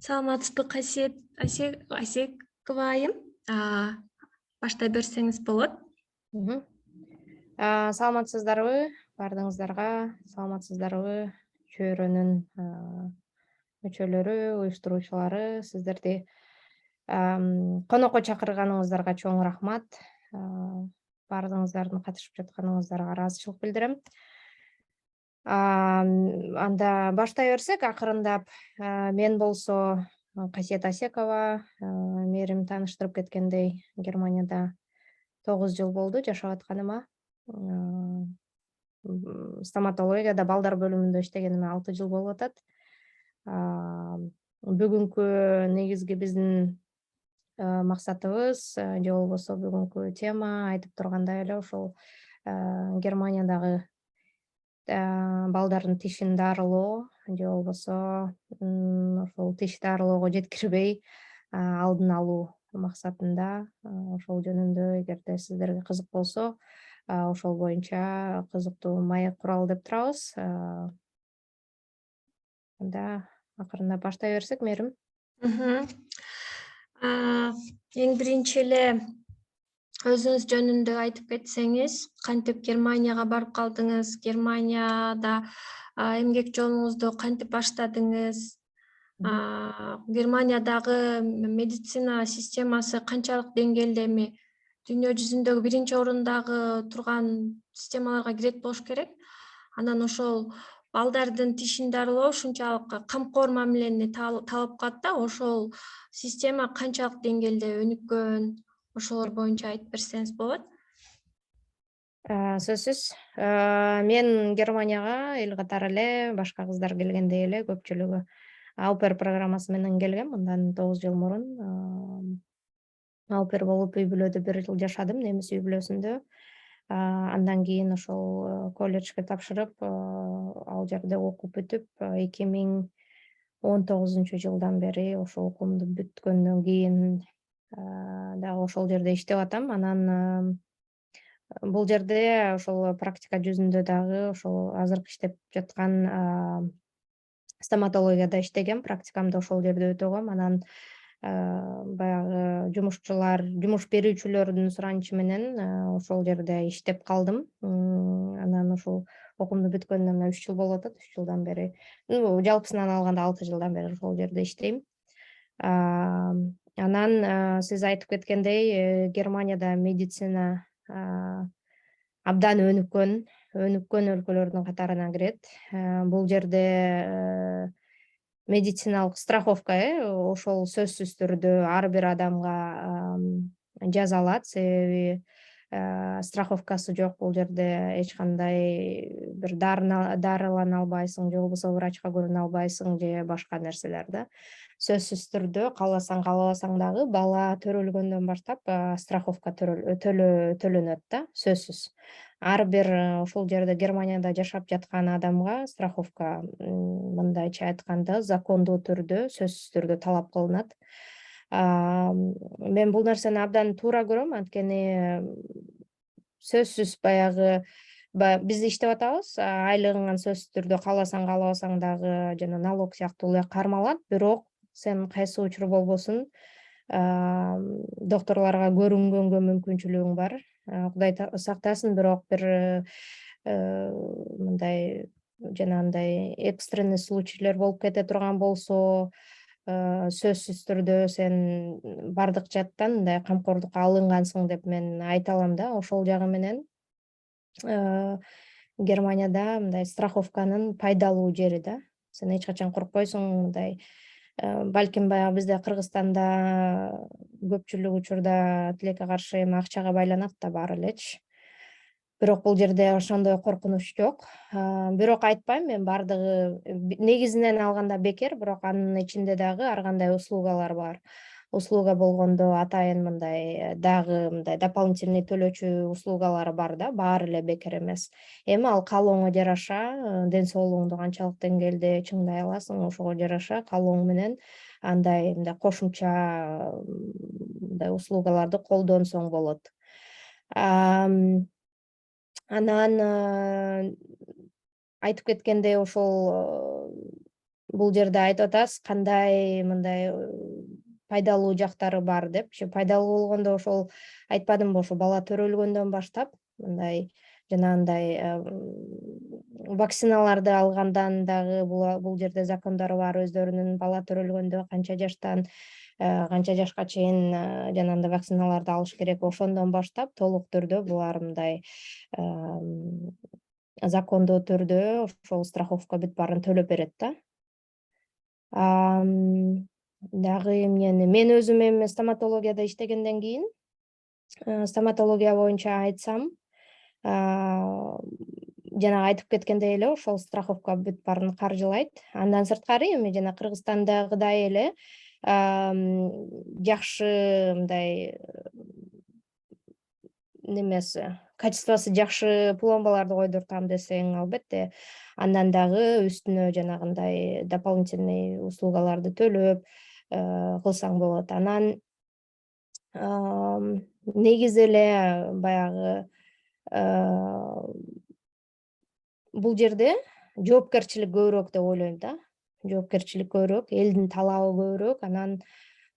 Саламатсызбы Асекова айым. Баштай берсеңиз болот. Саламатсыздарбы, бардыгыңыздарга саламатсыздарбы, чөйрөнүн мүчөлөрү, уюштуруучулары, сиздерди конокко чакырганыңыздарга чоң рахмат. Бардыгыңыздардын катышып жатканыңыздарга ыраазычылык билдирем. Анда баштай берсек, акырындап мен болсо Касиет Асекова, мээрим тааныштырып кеткендей, Германияда 9 жыл болду жашап атканыма. Стоматологияда балдар бөлүмүндө иштегениме 6 жыл болуп атат. Бүгүнкү негизги биздин максатыбыз же болбосо бүгүнкү тема айтып тургандай эле ошол Германиядагы балдардын тишин дарылоо же болбосо ошол тиш дарылоого жеткирбей алдын алуу максатында ошол жөнүндө эгерде сиздерге кызык болсо ошол боюнча кызыктуу маек куралы деп турабыз. Анда акырындап баштай берсек, мээрим. Эң биринчи эле өзүңүз жөнүндө айтып кетсеңиз, кантип Германияга барып калдыңыз, Германияда эмгек жолуңузду кантип баштадыңыз, Германиядагы медицина системасы канчалык деңгээлдеги, дүйнө жүзүндөгү биринчи орундагы турган системаларга кирет болуш керек. Анан ошол балдардын тишин дарылоо ушунчалык камкор мамилени талап кылат да, ошол система канчалык деңгээлде өнүккөн, ошолор боюнча айтып берсеңиз болот. Сөзсүз. Мен Германияга эл катары эле башка кыздар келгендей эле көпчүлүгү аупер программасы менен келгем. Мындан 9 жыл мурун аупер болуп үй бүлөдө 1 жыл жашадым, немис үй бүлөсүндө. Андан кийин ошол колледжге тапшырып, ал жерде окуп бүтүп, 2019 жылдан бери ошол окуумду бүткөндөн кийин дагы ошол жерде иштеп атам. Анан бул жерде ошол практика жүзүндө дагы ошол азыркы иштеп жаткан стоматологияда иштегем, практикамды ошол жерде өтөгөм. Анан баягы жумуш берүүчүлөрдүн суранычы менен ошол жерде иштеп калдым. Анан ошол окуумду бүткөнүнө мына 3 жыл болуп атат. 3 жылдан бери, жалпысынан алганда 6 жылдан бери ошол жерде иштейм. Анан сиз айтып кеткендей, Германияда медицина абдан өнүккөн өлкөлөрдүн катарына кирет. Бул жерде медициналык страховка ошол сөзсүз түрдө ар бир адамга жаза алат, себеби страховкасы жок бул жерде эч кандай бир дарылана албайсың, же болбосо врачка көрүнө албайсың, же башка нерселер да. Сөзсүз түрдө кааласаң каалабасаң дагы бала төрөлгөндөн баштап страховка төлөнөт да, сөзсүз. Ар бир ушул жерде Германияда жашап жаткан адамга страховка мындайча айтканда закондуу түрдө, сөзсүз түрдө талап кылынат. Мен бул нерсени абдан туура көрөм, анткени сөзсүз баягы биз иштеп атабыз, айлыгыңан сөзсүз түрдө кааласаң каалабасаң дагы жана налог сыяктуу эле кармалат, бирок сен кайсы учур болбосун докторлорго көрүнгөнгө мүмкүнчүлүгүң бар. Кудай сактасын, бирок бир мындай жанагындай экстренный случайлар болуп кете турган болсо, сөзсүз түрдө сен бардык жактан мындай камкордукка алынгансың деп мен айта алам да. Ошол жагы менен Германияда мындай страховканын пайдалуу жери да. Сен эч качан коркпойсуң, мындай балким баягы бизде Кыргызстанда көпчүлүк учурда тилекке каршы эми акчага байланат да баары элечи. Бирок бул жерде ошондой коркунуч жок. Бирок айтпайм мен бардыгы негизинен алганда бекер, бирок анын ичинде дагы ар кандай услугалар бар. Услуга болгондо атайын мындай дагы мындай дополнительный төлөөчү услугалары бар да, баары эле бекер эмес. Эми ал каалооңо жараша, ден соолугуңду канчалык деңгээлде чыңдай аласың, ошого жараша каалооң менен андай мындай кошумча мындай услугаларды колдонсоң болот. Анан айтып кеткендей, ошол бул жерде айтып атасыз кандай мындай пайдалуу жактары бар деп. Пайдалуу болгондо ошол айтпадымбы, ошо бала төрөлгөндөн баштап мындай жанагындай вакциналарды алгандан дагы бул жерде закондор бар, өздөрүнүн бала төрөлгөндө канча жаштан канча жашка чейин жанагындай вакциналарды алыш керек. Ошондон баштап толук түрдө булар мындай закондуу түрдө ошол страховка бүт баарын төлөп берет да. Дагы эмнени мен өзүм эми стоматологияда иштегенден кийин стоматология боюнча айтсам, жанагы айтып кеткендей эле ошол страховка бүт баарын каржылайт. Андан сырткары эми жана Кыргызстандагыдай эле жакшы мындай немеси качествосу жакшы пломбаларды койдуртам десең, албетте андан дагы үстүнө жанагындай дополнительный услугаларды төлөп кылсаң болот. Анан негизи эле баягы бул жерде жоопкерчилик көбүрөөк деп ойлойм да. Жоопкерчилик көбүрөөк, элдин талабы көбүрөөк, анан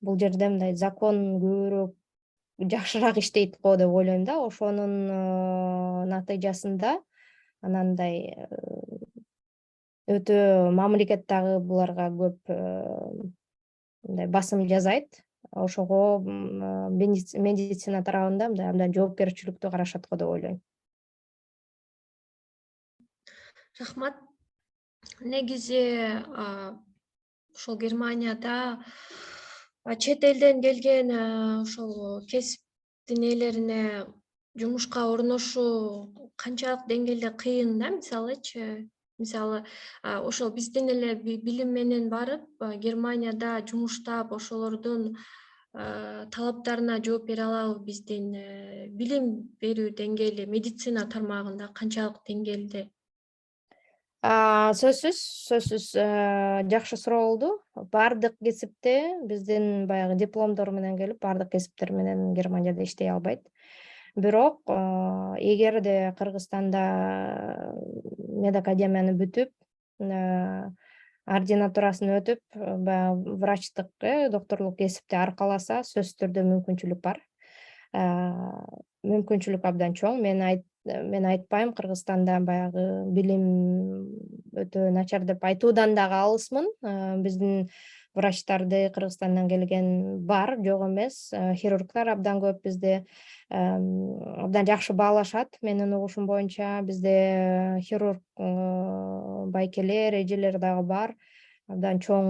бул жерде мындай закон көбүрөөк жакшыраак иштейт го деп ойлойм да. Ошонун натыйжасында анандай өтө мамлекет дагы буларга көп мындай басым жасайт. Ошого медицина тарабында мындай абдан жоопкерчиликтүү карашат го деп ойлойм. Рахмат. Негизи ошол Германияда чет элден келген ошол кесиптин ээлерине жумушка орношуу канчалык деңгээлде кыйын да, мисалычы. Мисалы, ошол биздин эле билим менен барып, Германияда жумуштап, ошолордун талаптарына жооп бере алабы биздин билим берүү деңгээли медицина тармагында канчалык деңгээлде? Сөзсүз жакшы суроо болду. Бардык кесипте биздин баягы дипломдор менен келип, бардык кесиптер менен Германияда иштей албайт. Бирок эгерде Кыргызстанда медакадемияны бүтүп, ординатурасын өтүп, баягы врачтык, докторлук кесипти аркаласа, сөзсүз түрдө мүмкүнчүлүк бар. Мүмкүнчүлүк абдан чоң. Мен айтпайм Кыргызстанда баягы билим өтө начар деп айтуудан дагы алысмын. Биздин врачтарды Кыргызстандан келген бар, жок эмес. Хирургдар абдан көп бизде, абдан жакшы баалашат. Менин угушум боюнча бизде хирург байкелер, эжелер дагы бар. Абдан чоң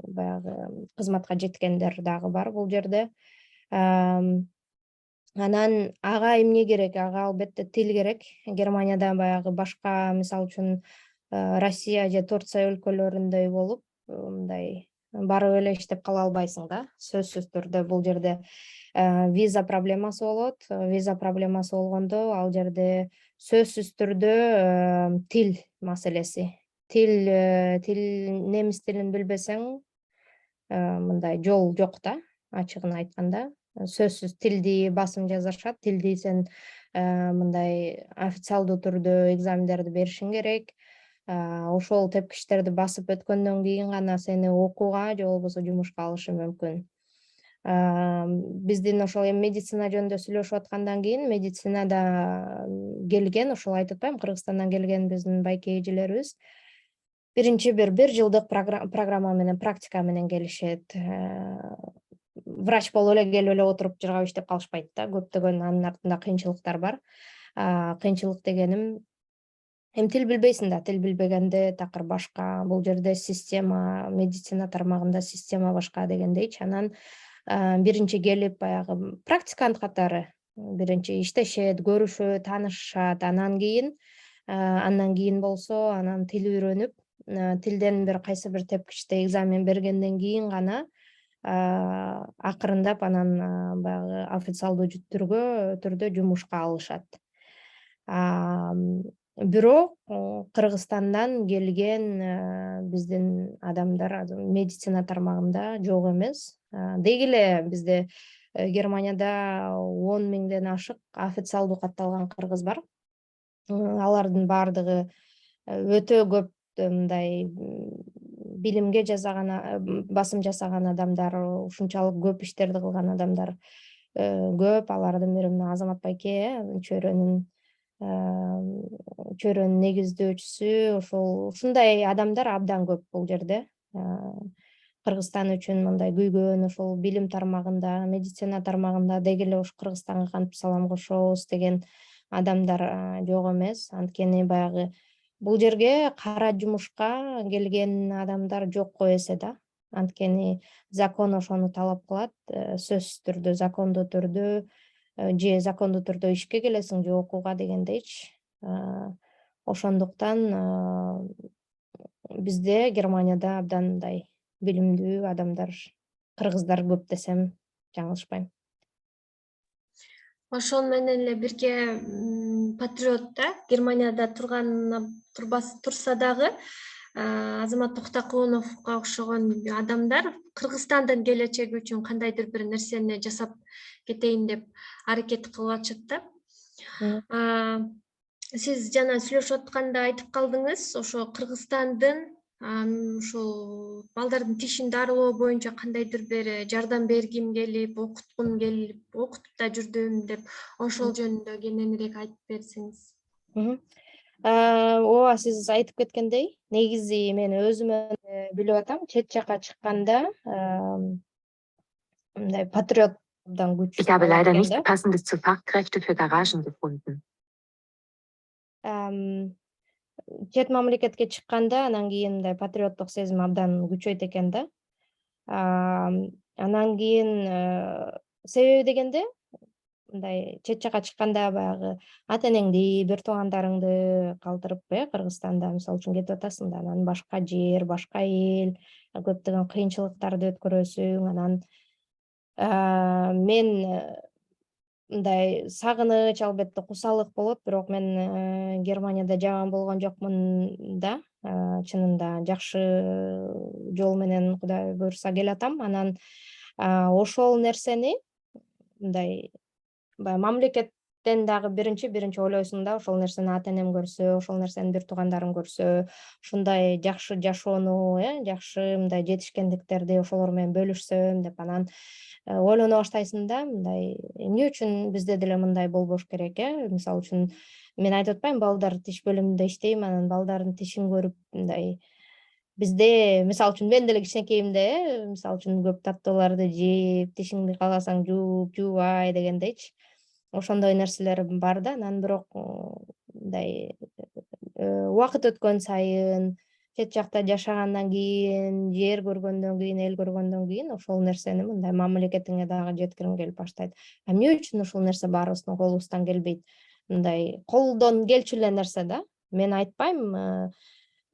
баягы кызматка жеткендер дагы бар бул жерде. Анан ага эмне керек? Ага албетте тил керек. Германияда баягы башка, мисалы үчүн, Россия же Турция өлкөлөрүндөй болуп, мындай барып эле иштеп кала албайсың да. Сөзсүз түрдө бул жерде виза проблемасы болот. Виза проблемасы болгондо ал жерде сөзсүз түрдө тил маселеси. Тил немис тилин билбесең, мындай жол жок да, ачыгын айтканда. Сөзсүз тилди басым жасашат, тилди сен мындай официалдуу түрдө экзамендерди беришиң керек. Ошол тепкичтерди басып өткөндөн кийин гана сени окууга же болбосо жумушка алышы мүмкүн. Биздин ошол эми медицина жөнүндө сүйлөшүп аткандан кийин, медицинада келген, ошол айтып атпайм, Кыргызстандан келген биздин байке эжелерибиз биринчи бир жылдык программа менен, практика менен келишет. Врач болуп эле келип эле отуруп жыргап иштеп калышпайт да. Көптөгөн анын артында кыйынчылыктар бар. Кыйынчылык дегеним, эми тил билбейсиң да, тил билбегенде такыр башка. Бул жерде система, медицина тармагында система башка дегендейчи. Анан биринчи келип баягы практикант катары биринчи иштешет, көрүшөт, таанышышат. Андан кийин болсо анан тил үйрөнүп, тилден бир кайсы бир тепкичте экзамен бергенден кийин гана акырындап анан баягы официалдуу түрдө жумушка алышат. Бирок Кыргызстандан келген биздин адамдар медицина тармагында жок эмес. Деги эле бизде Германияда 10 миңден ашык официалдуу катталган кыргыз бар. Алардын бардыгы өтө көп мындай билимге басым жасаган адамдар, ушунчалык көп иштерди кылган адамдар көп. Алардын бири мына Азамат байке, чөйрөнүн негиздөөчүсү, ушундай адамдар абдан көп бул жерде. Кыргызстан үчүн мындай күйгөн, ошол билим тармагында, медицина тармагында деги эле ушу Кыргызстанга кантип салам кошобуз деген адамдар жок эмес. Анткени баягы бул жерге кара жумушка келген адамдар жокко эсе да. Анткени закон ошону талап кылат. Сөзсүз түрдө, закондуу түрдө, же закондуу түрдө ишке келесиң, же окууга дегендейчи. Ошондуктан бизде Германияда абдан мындай билимдүү адамдар, кыргыздар көп десем жаңылышпайм. Ошол менен эле бирге патриот да Германияда турса дагы Азамат Токтокуновго окшогон адамдар Кыргызстандын келечеги үчүн кандайдыр бир нерсени жасап кетейин деп аракет кылып атышат да. Сиз жана сүйлөшүп атканда айтып калдыңыз, ошо Кыргызстандын ушул балдардын тишин дарылоо боюнча кандайдыр бир жардам бергим келип, окуткум келип, окутуп да жүрдүм деп, ошол жөнүндө кененирээк айтып берсеңиз. Ооба, сиз айтып кеткендей, негизи мен өзүм билип атам, чет жака чыкканда мындай патриот абдан күч Ich habe алат leider экен nicht да. passendes zu Fachkräfte für Garagen gefunden. Чет мамлекетке чыкканда анан кийин мындай патриоттук сезим абдан күчөйт экен да. Анан кийин себеби дегенде мындай чет жака чыкканда баягы ата энеңди, бир туугандарыңды калтырып Кыргызстанда мисалы үчүн кетип атасың да, анан башка жер, башка эл, көптөгөн кыйынчылыктарды өткөрөсүң. Анан мен мындай сагыныч, албетте кусалык болот, бирок мен Германияда жаган болгон жокмун да. Чынында жакшы жол менен Кудай буйруса келатам. Анан ошол нерсени мындай баягы мамлекеттен дагы биринчи ойлойсуң да, ошол нерсени ата энем көрсө, ошол нерсени бир туугандарым көрсө, ушундай жакшы жашоону, жакшы мындай жетишкендиктерди ошолор менен бөлүшсөм деп. Анан ойлоно баштайсың да, мындай эмне үчүн бизде деле мындай болбош керек, мисалы үчүн мен айтып атпайм, балдар тиш бөлүмүндө иштейм, анан балдардын тишин көрүп мындай бизде мисалы үчүн мен деле кичинекейимде мисалы үчүн көп таттууларды жеп, тишиңди кааласаң жууп, жуубай дегендейчи. Ошондой нерселер бар да. Анан бирок мындай убакыт өткөн сайын, чет жакта жашагандан кийин, жер көргөндөн кийин, эл көргөндөн кийин ошол нерсени мындай мамлекетиңе дагы жеткирим келип баштайт. Эмне үчүн ушул нерсе баарыбыздын колубуздан келбейт? Мындай колдон келчү эле нерсе да. Мен айтпайм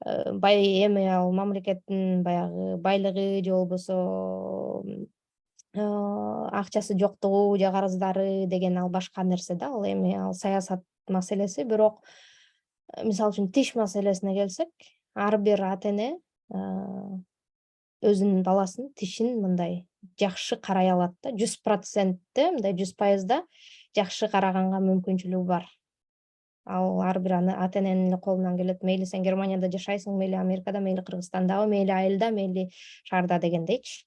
эми ал мамлекеттин баягы байлыгы же болбосо акчасы жоктугу же карыздары деген ал башка нерсе да. Ал эми ал саясат маселеси. Бирок мисалы үчүн тиш маселесине келсек, ар бир ата эне өзүнүн баласынын тишин мындай жакшы карай алат да. 100% мындай 100% жакшы караганга мүмкүнчүлүгү бар. Ал ар бир ата эненин эле колунан келет. Мейли сен Германияда жашайсың, мейли Америкада, мейли Кыргызстандагы, мейли айылда, мейли шаарда дегендейчи.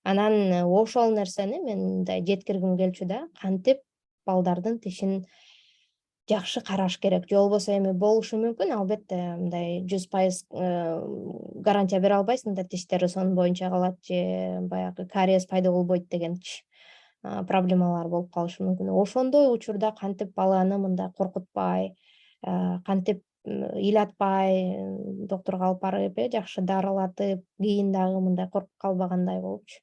Анан ошол нерсени мен мындай жеткиргим келчү да. Кантип балдардын тишин жакшы караш керек. Же болбосо эми болушу мүмкүн, албетте мындай 100% гарантия бере албайсың да, тиштери сонун боюнча калат же баягы кариес пайда болбойт дегенчи проблемалар болуп калышы мүмкүн. Ошондой учурда кантип баланы мындай коркутпай, кантип ыйлатпай доктурга алып барып, жакшы дарылатып, кийин дагы мындай коркуп калбагандай болупчу.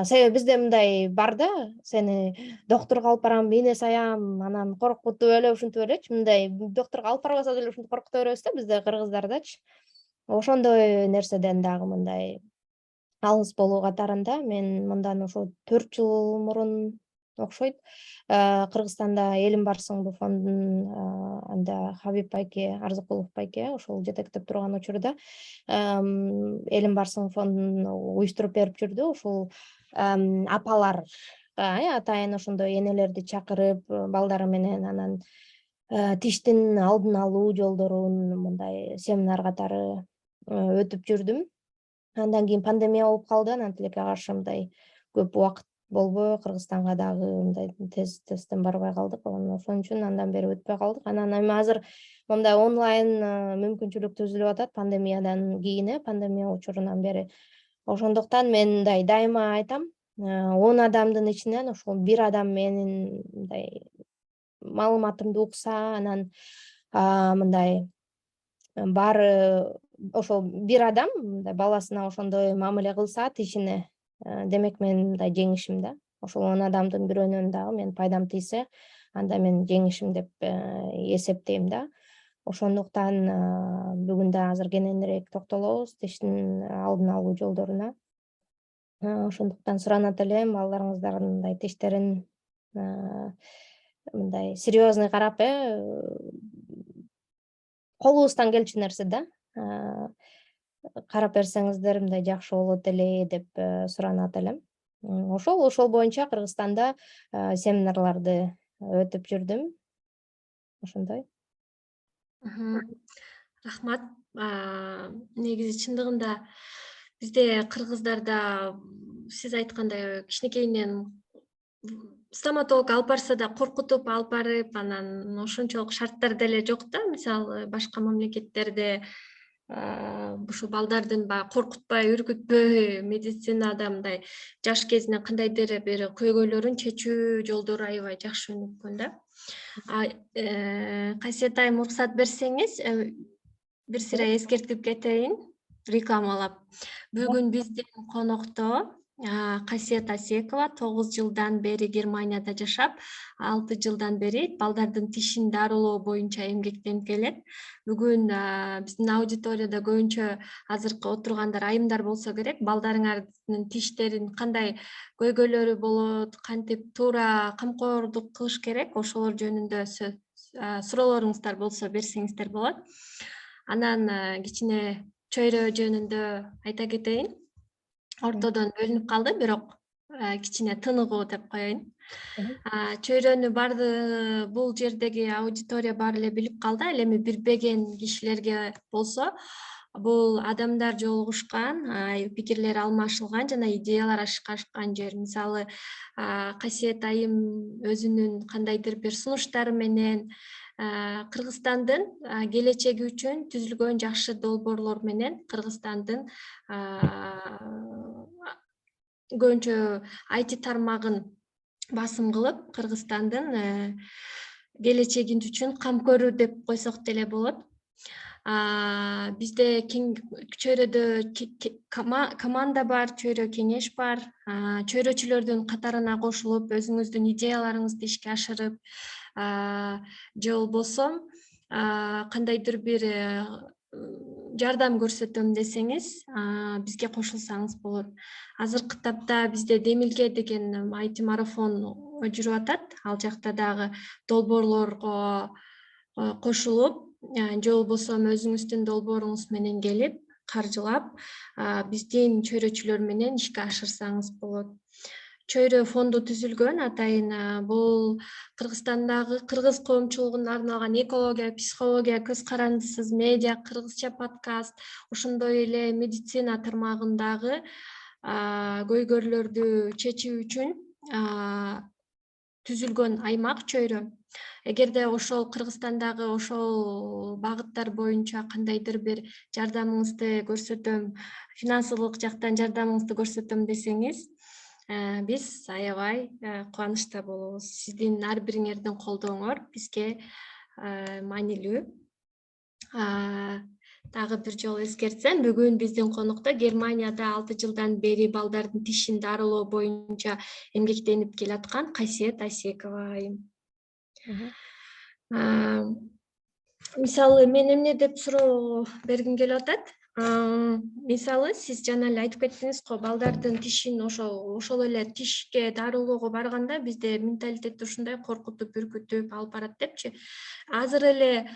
Себеби бизде мындай бар да, сени доктурга алып барам, ийне саям, анан коркутуп эле, ушинтип элечи, мындай доктурга алып барбаса деле ушинтип коркута беребиз да бизде кыргыздардачы. Ошондой нерседен дагы мындай алыс болуу катарында мен мындан ошо 4 жыл мурун окшойт Кыргызстанда Элим барсың фондунун анда Хабиб байке, Арзыкулов байке ошол жетектеп турган учурда Элим барсың фондун уюштуруп берип жүрдү. Ушул апалар, атайын ошондой энелерди чакырып балдары менен анан тиштин алдын алуу жолдорун мындай семинар катары өтүп жүрдүм. Андан кийин пандемия болуп калды, анан тилекке каршы мындай көп убакыт болбой, Кыргызстанга дагы мындай тесттен барбай калдык. Ошон үчүн андан бери өтпөй калдык. Анан эми азыр мындай онлайн мүмкүнчүлүк түзүлүп атат пандемиядан кийин, пандемия учурунан бери. Ошондуктан мен мындай дайыма айтам, 10 адамдын ичинен ошол бир адам менин мындай маалыматымды укса, анан мындай баары ошол бир адам мындай баласына ошондой мамиле кылса, тишине, демек мен мындай жеңишим да. Ошол 10 адамдын бирөөнөн дагы мен пайдам тийсе, анда мен жеңишим деп эсептейм да. Ошондуктан бүгүн да азыр кененирээк токтолобуз тиштин алдын алуу жолдоруна. Ошондуктан суранат элем, балдарыңыздардын мындай тиштерин мындай серьезный карап, колубуздан келчү нерсе да. Карап берсеңиздер мындай жакшы болот эле деп суранат элем. Ошол боюнча Кыргызстанда семинарларды өтүп жүрдүм. Ошондой. Рахмат. Негизи чындыгында бизде кыргыздарда сиз айткандай кичинекейинен стоматолог алып барса да коркутуп алып барып, анан ошончолук шарттар деле жок да. Мисалы башка мамлекеттерде ушу балдардын баягы коркутпай, үркүтпөй медицинада мындай жаш кезинен кандайдыр бир көйгөйлөрүн чечүү жолдору аябай жакшы өнүккөн да. Кайсет айым уруксат берсеңиз, бир сыйра эскертип кетейин, рекламалап. Бүгүн биздин конокто Кайсет Асекова 9 жылдан бери Германияда жашап, 6 жылдан бери балдардын тишин дарылоо боюнча эмгектенип келет. Бүгүн биздин аудиторияда көбүнчө азыркы отургандар айымдар болсо керек. Балдарыңардын тиштерин кандай көйгөйлөрү болот, кантип туура камкордук кылыш керек, ошолор жөнүндө суроолоруңуздар болсо берсеңиздер болот. Анан кичине чөйрө жөнүндө айта кетейин. Ортодон бөлүнүп калды, бирок кичине тыныгуу деп коеюн. Чөйрөнү баардыгы бул жердеги аудитория баары эле билип калды. Ал эми билбеген кишилерге болсо, бул адамдар жолугушкан, пикирлер алмашылган жана идеялар ашкашкан жер. Мисалы, Кайсет айым өзүнүн кандайдыр бир сунуштары менен Кыргызстандын келечеги үчүн түзүлгөн жакшы долбоорлор менен Кыргызстандын көбүнчө IT тармагын басым кылып, Кыргызстандын келечеги үчүн кам көрүү деп койсок деле болот. Бизде чөйрөдө команда бар, чөйрө кеңеш бар. Чөйрөчүлөрдүн катарына кошулуп, өзүңүздүн идеяларыңызды ишке ашырып, же болбосо кандайдыр бир жардам көрсөтөм десеңиз, бизге кошулсаңыз болот. Азыркы тапта бизде Демилге деген IT марафон жүрүп атат. Ал жакта дагы долбоорлорго кошулуп, же болбосо өзүңүздүн долбооруңуз менен келип, каржылап, биздин чөйрөчүлөр менен ишке ашырсаңыз болот. Чөйрө фонду түзүлгөн, атайын бул Кыргызстандагы кыргыз коомчулугуна арналган экология, психология, көз карандысыз медиа, кыргызча подкаст, ошондой эле медицина тармагындагы көйгөйлөрдү чечүү үчүн түзүлгөн аймак чөйрө. Эгерде ошол Кыргызстандагы ошол багыттар боюнча кандайдыр бир жардамыңызды көрсөтөм, финансылык жактан жардамыңызды көрсөтөм десеңиз, биз аябай кубанычта болобуз. Сиздин ар бириңердин колдооңор бизге маанилүү. Дагы бир жолу эскертсем, бүгүн биздин конокто Германияда 6 жылдан бери балдардын тишин дарылоо боюнча эмгектенип келаткан Кайсет Асекова айым. Мисалы, мен эмне деп суроо бергим келип атат? Мисалы, сиз жана эле айтып кеттиңиз го, балдардын тишин ошол эле тишке дарылоого барганда бизде менталитет ушундай коркутуп, үркүтүп алып барат депчи. Азыр эле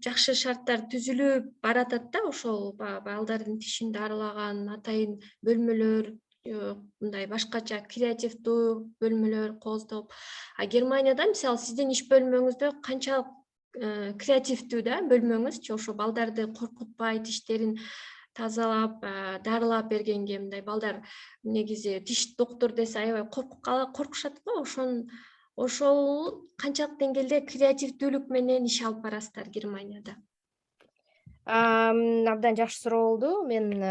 жакшы шарттар түзүлүп баратат да, ошол балдардын тишин дарылаган атайын бөлмөлөр, мындай башкача креативдүү бөлмөлөр кооздоп. Германияда мисалы сиздин иш бөлмөңүздө канчалык креативдүү да бөлмөңүзчү, ошо балдарды коркутпай, тиштерин тазалап, дарылап бергенге мындай балдар негизи тиш доктур десе аябай коркушат го. Ошол канчалык деңгээлде креативдүүлүк менен иш алып барасыздар Германияда? Абдан жакшы суроо болду. Мен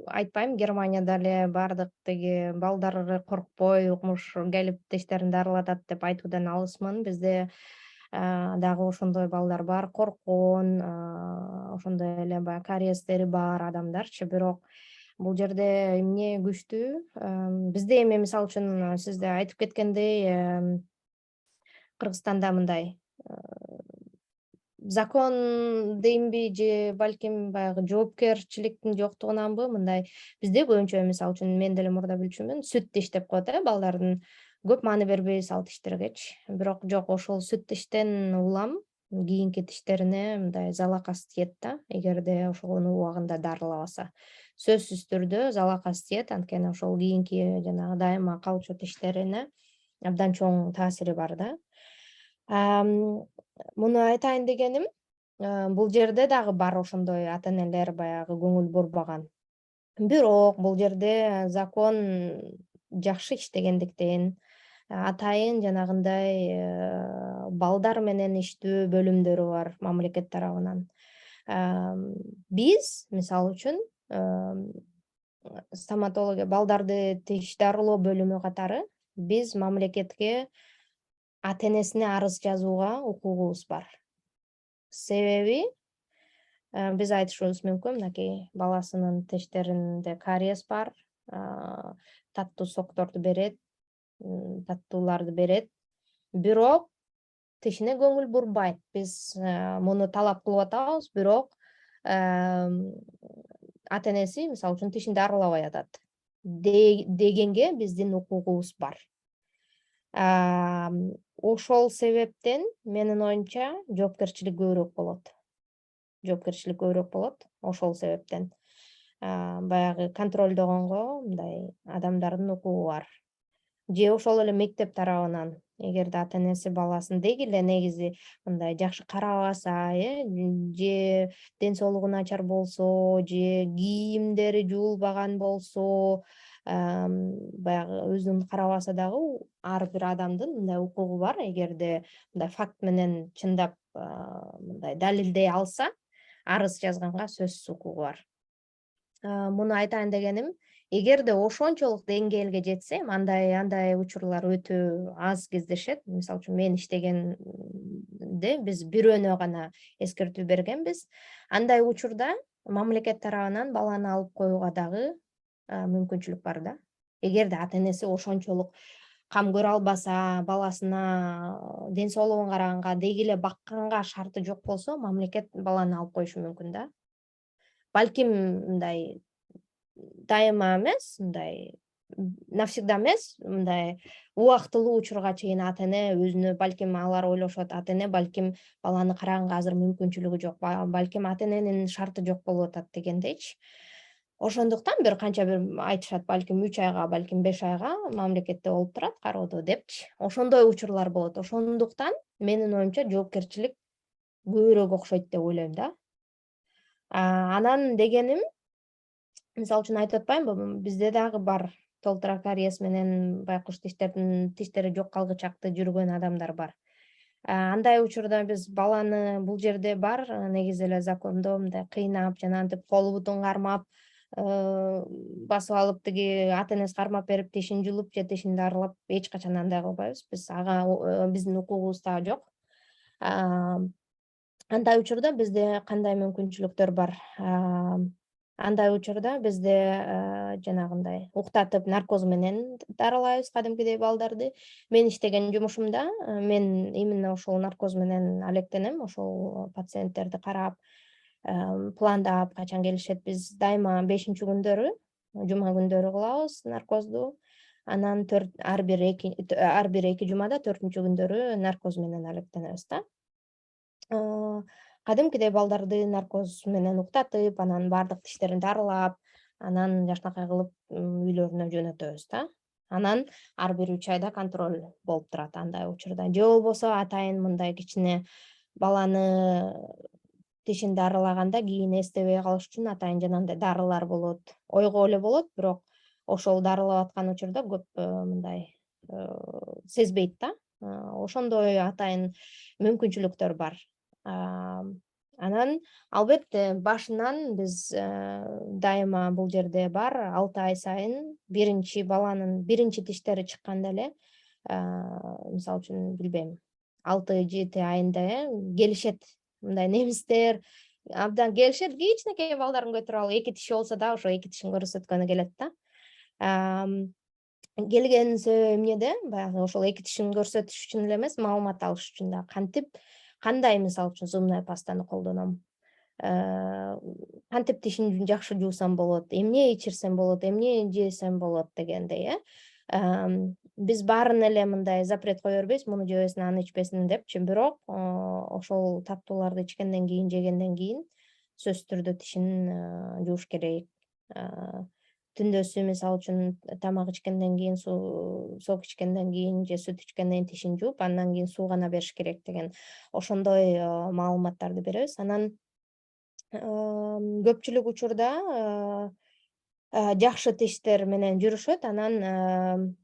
айтпайм, Германияда эле баардык тиги балдар коркпой укмуш келип тиштерин дарылатат деп айтуудан алысмын. Бизде дагы ошондой балдар бар, корккон, ошондой эле баягы кариестери бар адамдарчы. Бирок бул жерде эмне күчтүү? Бизде эми мисалы үчүн сиз да айтып кеткендей, Кыргызстанда мындай закон деймби же балким баягы жоопкерчиликтин жоктугунанбы, мындай бизде көбүнчө мисалы үчүн мен деле мурда билчүмүн, сүт тиш деп коет балдардын. Көп маани бербейбиз ал тиштергечи. Бирок жок, ошол сүт тиштен улам кийинки тиштерине мындай залакас тиет да, эгерде ошону убагында дарылабаса. Сөзсүз түрдө залакас тиет, анткени ошол кийинки жанагы дайыма калчу тиштерине абдан чоң таасири бар да. Муну айтайын дегеним, бул жерде дагы бар ошондой ата-энелер баягы көңүл бурбаган. Бирок бул жерде закон жакшы иштегендиктен, атайын жанагындай балдар менен иштөө бөлүмдөрү бар мамлекет тарабынан. Биз мисалы үчүн стоматология, балдарды тиш дарылоо бөлүмү катары биз мамлекетке ата-энесине арыз жазууга укугубуз бар. Себеби биз айтышыбыз мүмкүн, мынакей баласынын тиштеринде кариес бар, таттуу сокторду берет, таттууларды берет, бирок тишине көңүл бурбайт. Биз муну талап кылып атабыз, бирок ата-энеси мисалы үчүн тишин дарылабай атат дегенге биздин укугубуз бар. Ошол себептен менин оюмча жоопкерчилик көбүрөөк болот. Ошол себептен баягы контролдогонго мындай адамдардын укугу бар. Же ошол эле мектеп тарабынан, эгерде ата-энеси баласын деги эле негизи мындай жакшы карабаса, же ден соолугу начар болсо, же кийимдери жуулбаган болсо, баягы өзүн карабаса дагы ар бир адамдын мындай укугу бар. Эгерде мындай факт менен чындап мындай далилдей алса, арыз жазганга сөзсүз укугу бар. Муну айтайын дегеним, эгерде ошончолук деңгээлге жетсем, андай учурлар өтө аз кездешет. Мисалы үчүн мен иштегенде биз бирөөнө гана эскертүү бергенбиз. Андай учурда мамлекет тарабынан баланы алып коюуга дагы мүмкүнчүлүк бар да. Эгерде ата-энеси ошончолук кам көрө албаса, баласына ден соолугун караганга, деги эле бакканга шарты жок болсо, мамлекет баланы алып коюшу мүмкүн да. Балким мындай дайыма эмес, мындай навсегда эмес, мындай убактылуу учурга чейин ата-эне өзүнө, балким алар ойлошот, ата-эне балким баланы караганга азыр мүмкүнчүлүгү жок, балким ата-эненин шарты жок болуп атат дегендейчи. Ошондуктан бир канча бир айтышат, балким 3 айга, балким 5 айга мамлекетте болуп турат кароодо депчи. Ошондой учурлар болот. Ошондуктан менин оюмча жоопкерчилик көбүрөөк окшойт деп ойлойм да. Анан дегеним, мисалы үчүн айтып атпаймынбы, бизде дагы бар толтура кариес менен байкуш тиштери жок калгычакты жүргөн адамдар бар. Андай учурда биз баланы бул жерде бар, негизи эле закондо мындай кыйнап, жанагынтип колу бутун кармап, басып алып тиги ата-энеси кармап берип тишин жулуп же тишин дарылап эч качан андай кылбайбыз. Биз ага биздин укугубуз дагы жок. Андай учурда бизде кандай мүмкүнчүлүктөр бар? Андай учурда бизде жанагындай уктатып наркоз менен дарылайбыз кадимкидей балдарды. Мен иштеген жумушумда мен именно ошол наркоз менен алектенем, ошол пациенттерди карап, пландап качан келишет. Биз дайыма 5-күндөрү, жума күндөрү кылабыз наркозду. Анан ар бир 2 жумада 4-күндөрү наркоз менен алектенебиз да. Кадимкидей балдарды наркоз менен уктатып, анан баардык тиштерин дарылап, анан жакшынакай кылып үйлөрүнө жөнөтөбүз да. Анан ар бир 3 айда контроль болуп турат андай учурда. Же болбосо атайын мындай кичине баланы тишин дарылаганда кийин эстебей калыш үчүн атайын жанагындай дарылар болот. Ойго эле болот, бирок ошол дарылап аткан учурда көп мындай сезбейт да. Ошондой атайын мүмкүнчүлүктөр бар. Анан албетте башынан биз дайыма бул жерде бар 6 ай сайын биринчи баланын биринчи тиштери чыкканда эле мисалы үчүн билбейм 6-7 айында келишет. Мындай немистер абдан келишет, кичинекей балдарын көтөрүп алып 2 тиши болсо да ошо 2 тишин көрсөткөнү келет да. Келген себеби эмнеде? Баягы ошол 2 тишин көрсөтүш үчүн эле эмес, маалымат алыш үчүн да. Кандай мисалы үчүн зубная пастаны колдоном? Кантип тишин жакшы жуусам болот? Эмне ичирсем болот? Эмне жесем болот дегендей, Биз баарын эле мындай запрет кое бербейбиз, муну жебесин, аны ичпесин депчи, бирок ошол таттууларды ичкенден кийин, жегенден кийин сөзсүз түрдө тишин жууш керек. Түндөсү мисалы үчүн тамак ичкенден кийин, сок ичкенден кийин же сүт ичкенден кийин тишин жууп, андан кийин суу гана бериш керек деген ошондой маалыматтарды беребиз. Анан көпчүлүк учурда жакшы тиштер менен жүрүшөт, анан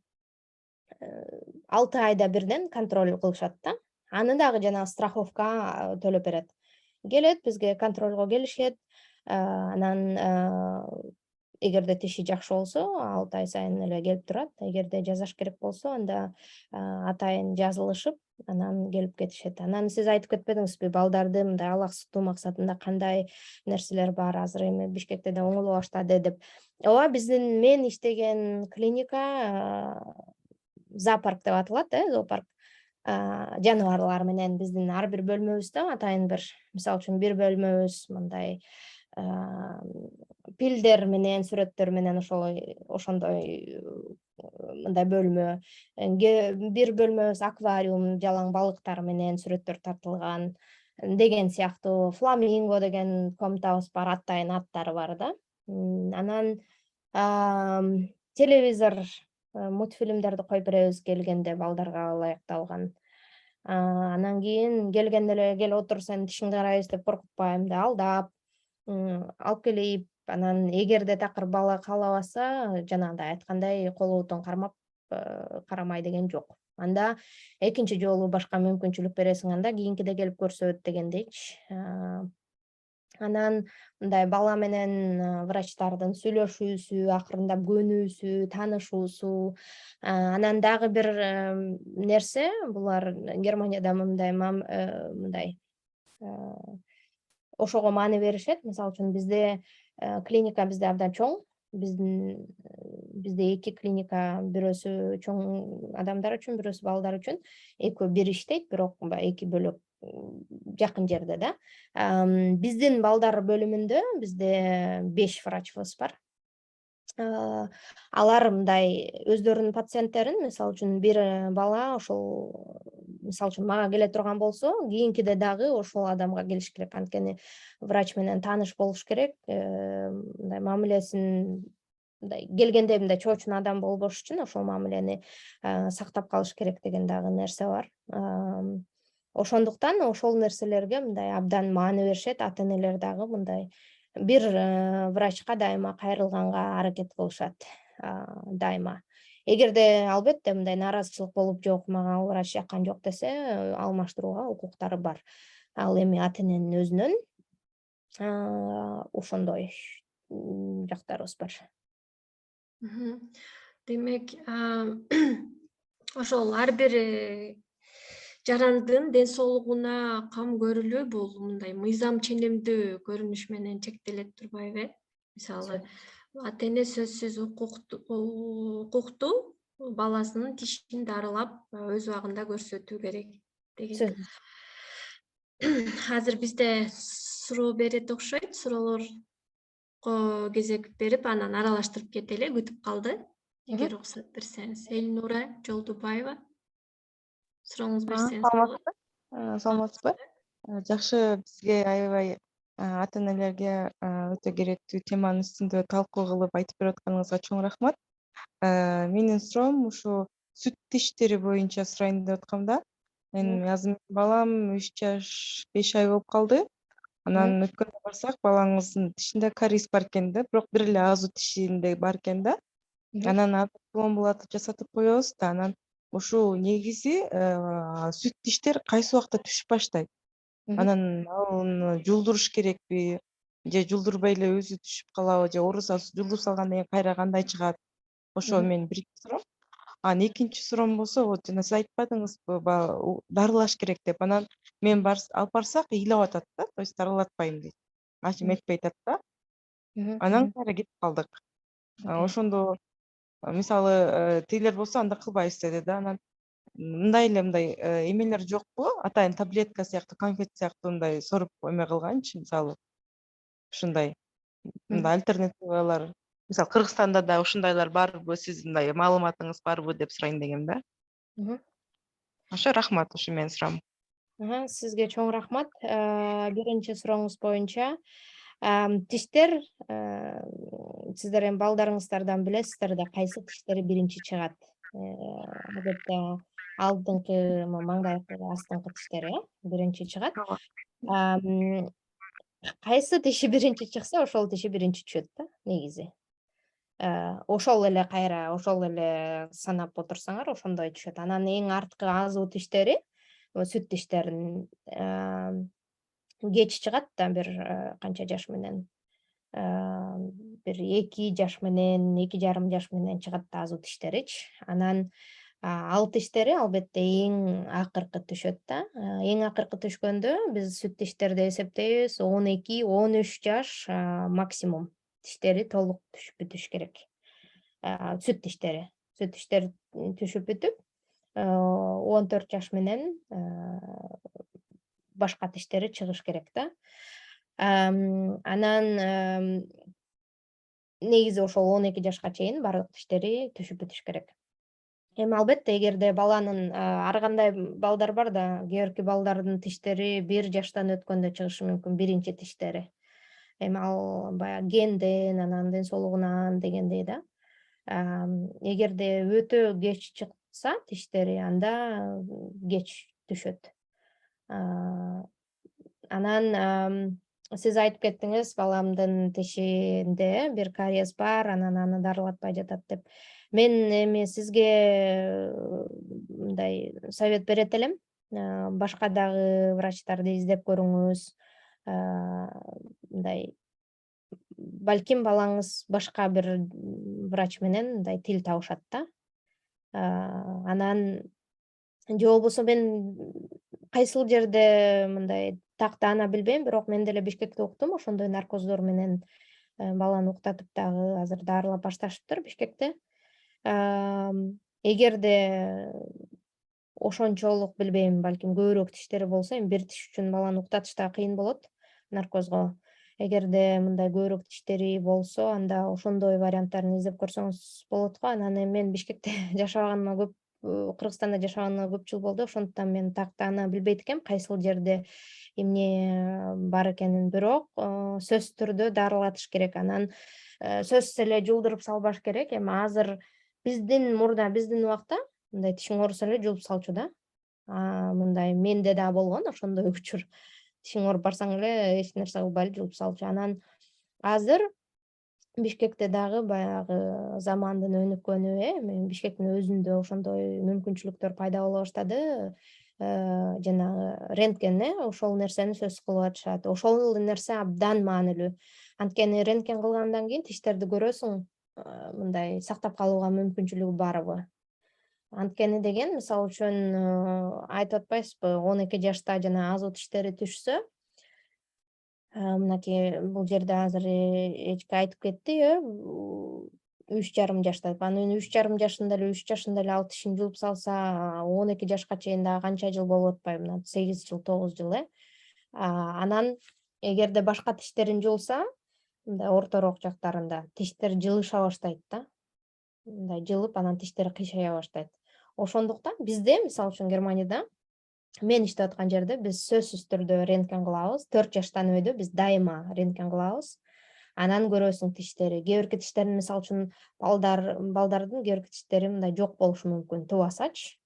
6 айда бирден контроль кылышат да. Аны дагы жанагы страховка төлөп берет. Келет бизге контролго келишет. Анан эгерде тиши жакшы болсо 6 ай сайын эле келип турат. Эгерде жасаш керек болсо анда атайын жазылышып, анан келип кетишет. Анан сиз айтып кетпедиңизби, балдарды мындай алаксытуу максатында кандай нерселер бар, азыр эми Бишкекте да оңоло баштады деп. Ооба, мен иштеген клиника зоопарк деп аталат, зоопарк. Жаныбарлар менен биздин ар бир бөлмөбүздө атайын бир, мисалы үчүн бир бөлмөбүз мындай пилдер менен, сүрөттөр менен ошондой мындай бөлмө. Бир бөлмөбүз аквариум, жалаң балыктар менен сүрөттөр тартылган деген сыяктуу. Фламинго деген комнатабыз бар, атайын аттары бар да. Анан телевизор, мультфильмдерди коюп беребиз келгенде балдарга ылайыкталган. Анан кийин келгенде эле келип отур, сен тишиңди карайбыз деп коркутпайм да, алдап алып келип, анан эгерде такыр бала каалабаса, жанагындай айткандай колобутун карамай деген жок. Анда экинчи жолу башка мүмкүнчүлүк бересиң, анда кийинкиде келип көрсөт дегендейчи. Анан мындай бала менен врачтардын сүйлөшүүсү, акырындап көнүүсү, таанышуусу. Анан дагы бир нерсе, булар Германияда мындай ошого маани беришет. Мисалы үчүн клиника бизде абдан чоң. Бизде 2 клиника, бирөөсү чоң адамдар үчүн, бирөөсү балдар үчүн. Экөө бир иштейт, бирок 2 бөлөк жакын жерде да. Биздин балдар бөлүмүндө бизде 5 врачыбыз бар. Алар мындай өздөрүнүн пациенттерин, мисалы үчүн бир бала ошол мисалы үчүн мага келе турган болсо, кийинкиде дагы ошол адамга келиш керек. Анткени врач менен тааныш болуш керек. Мындай мамилесин мындай келгенде мындай чоочун адам болбош үчүн ошол мамилени сактап калыш керек деген дагы нерсе бар. Ошондуктан ошол нерселерге мындай абдан маани беришет. Ата-энелер дагы мындай бир врачка дайыма кайрылганга аракет кылышат дайыма. Эгерде албетте мындай нааразычылык болуп, жок, мага ал врач жаккан жок десе, алмаштырууга укуктары бар. Ал эми ата-эненин өзүнөн ошондой жактарыбыз бар. Демек, ошол ар бир жарандын ден соолугуна кам көрүлүү бул мындай мыйзам ченемдүү көрүнүш менен чектелет турбайбы? Мисалы, ата-эне сөзсүз укуктуу баласынын тишин дарылап өз убагында көрсөтүү керек деген. Азыр бизде суроо берет окшойт, суроолорго кезек берип, анан аралаштырып кетели, күтүп калды. Эгер уруксат берсеңиз, Элнура Жолдубаева. Сурооңузду берсеңиз болот. Саламатсызбы? Жакшы, бизге аябай ата-энелерге өтө керектүү теманын үстүндө талкуу кылып айтып берип атканыңызга чоң рахмат. Менин суроом ушу сүт тиштери боюнча сурайын деп аткам да. Азыр балам 3 жаш 5 ай болуп калды. Анан өткөндө барсак, балаңыздын тишинде кариес бар экен да, бирок бир эле азу тишинде бар экен да. Анан азыр пломбалатып жасатып коебуз да, анан ушул негизи сүт тиштер кайсы убакта түшүп баштайт. Анан аны жулдуруш керекпи, же жулдурбай эле өзү түшүп калабы, же ооруса жулдуруп салгандан кийин кайра кандай чыгат? Ошол менин биринчи суроом. Анан экинчи суроом болсо, вот жана сиз айтпадыңызбы, баягы дарылаш керек деп. Анан мен алып барсак, ыйлап атат да, то есть дарылатпайм дейт. Ачым этпей атат да. Анан кайра кетип калдык. Ошондо мисалы тигилер болсо андай кылбайбыз деди да. Анан мындай эле мындай эмелер жокпу? Атайын таблетка сыяктуу, конфет сыяктуу мындай соруп эме кылганчы, мисалы ушундай мындай альтернативалар. Мисалы Кыргызстанда да ушундайлар барбы, сиз мындай маалыматыңыз барбы деп сурайын дегем да. Ошо рахмат, ушу менин суроом. Сизге чоң рахмат. Биринчи сурооңуз боюнча, тиштер, сиздер эми балдарыңыздардан билесиздер да, кайсы тиштери биринчи чыгат. Адетте алдыңкы маңдайкы астыңкы тиштер биринчи чыгат. Кайсы тиши биринчи чыкса, ошол тиши биринчи түшөт да, негизи. Ошол эле кайра, ошол эле санап отурсаңар, ошондой түшөт. Анан эң арткы азуу тиштери, сүт тиштерин кеч чыгат да, бир канча жаш менен, бир 2 жаш менен, 2,5 жаш менен чыгат да азуу тиштеричи. Анан ал тиштери албетте эң акыркы түшөт да. Эң акыркы түшкөндө биз сүт тиштерди эсептейбиз 12-13 жаш максимум тиштери толук түшүп бүтүш керек. Сүт тиштери түшүп бүтүп, 14 жаш менен башка тиштери чыгыш керек да. Анан негизи ошол 12 жашка чейин баардык тиштери түшүп бүтүш керек. Эми албетте, эгерде баланын ар кандай балдар бар да, кээ бирки балдардын тиштери 1 жаштан өткөндө чыгышы мүмкүн, биринчи тиштери. Эми ал баягы генден, анан ден соолугунан дегендей да. Эгерде өтө кеч чыкса тиштери, анда кеч түшөт. Анан сиз айтып кеттиңиз, баламдын тишинде бир кариес бар, анан аны дарылатпай жатат деп. Мен эми сизге мындай совет берет элем. Башка дагы врачтарды издеп көрүңүз. Мындай балким балаңыз башка бир врач менен мындай тил табышат да. Анан же болбосо мен кайсыл жерде мындай тактаана билбейм, бирок мен деле Бишкекте уктум, ошондой наркоздор менен баланы уктатып дагы азыр дарылап башташыптыр Бишкекте. Эгерде ошончолук билбейм, балким көбүрөөк тиштери болсо, эми бир тиш үчүн баланы уктатыш да кыйын болот наркозго. Эгерде мындай көбүрөөк тиштери болсо, анда ошондой варианттарын издеп көрсөңүз болот го. Анан эми мен Бишкекте жашаганыма көп, Кыргызстанда жашаганыма көп жыл болду, ошондуктан мен тактаана билбейт экенм кайсыл жерде эмне бар экенин, бирок сөзсүз түрдө дарылатыш керек. Анан сөзсүз эле жулдуруп салбаш керек. Эми азыр биздин убакта мындай тишиң ооруса эле жулуп салчу да. Мындай менде да болгон ошондой учур. Тишиң ооруп барсаң эле эч нерсе кылбай эле жулуп салчу. Анан азыр Бишкекте дагы баягы замандын өнүккөнү, эми Бишкектин өзүндө ошондой мүмкүнчүлүктөр пайда боло баштады. Жанагы рентген, ошол нерсени сөзсүз кылып атышат. Ошол нерсе абдан маанилүү. Анткени рентген кылгандан кийин тиштерди көрөсүң, мындай сактап калууга мүмкүнчүлүгү барбы. Анткени деген, мисалы үчүн айтып атпайсызбы, 12 жашта жана азуу тиштери түшсө, мынакей бул жерде азыр эчке айтып кетти, 3,5 жашта. Анан 3,5 жашында эле 3 жашында эле ал тишин жулуп салса, 12 жашка чейин дагы канча жыл болуп атпайбы? 8 жыл, 9 жыл, Анан эгерде башка тиштерин жулса, мындай орторок жактарында тиштер жылыша баштайт да. Мындай жылып, анан тиштери кыйшая баштайт. Ошондуктан бизде, мисалы үчүн Германияда, мен иштеп аткан жерде биз сөзсүз түрдө рентген кылабыз. 4 жаштан өйдө биз дайыма рентген кылабыз. Анан көрөсүң тиштери. Кээ бирки тиштерин, мисалы үчүн балдардын кээ бирки тиштери мындай жок болушу мүмкүн, тубасачы.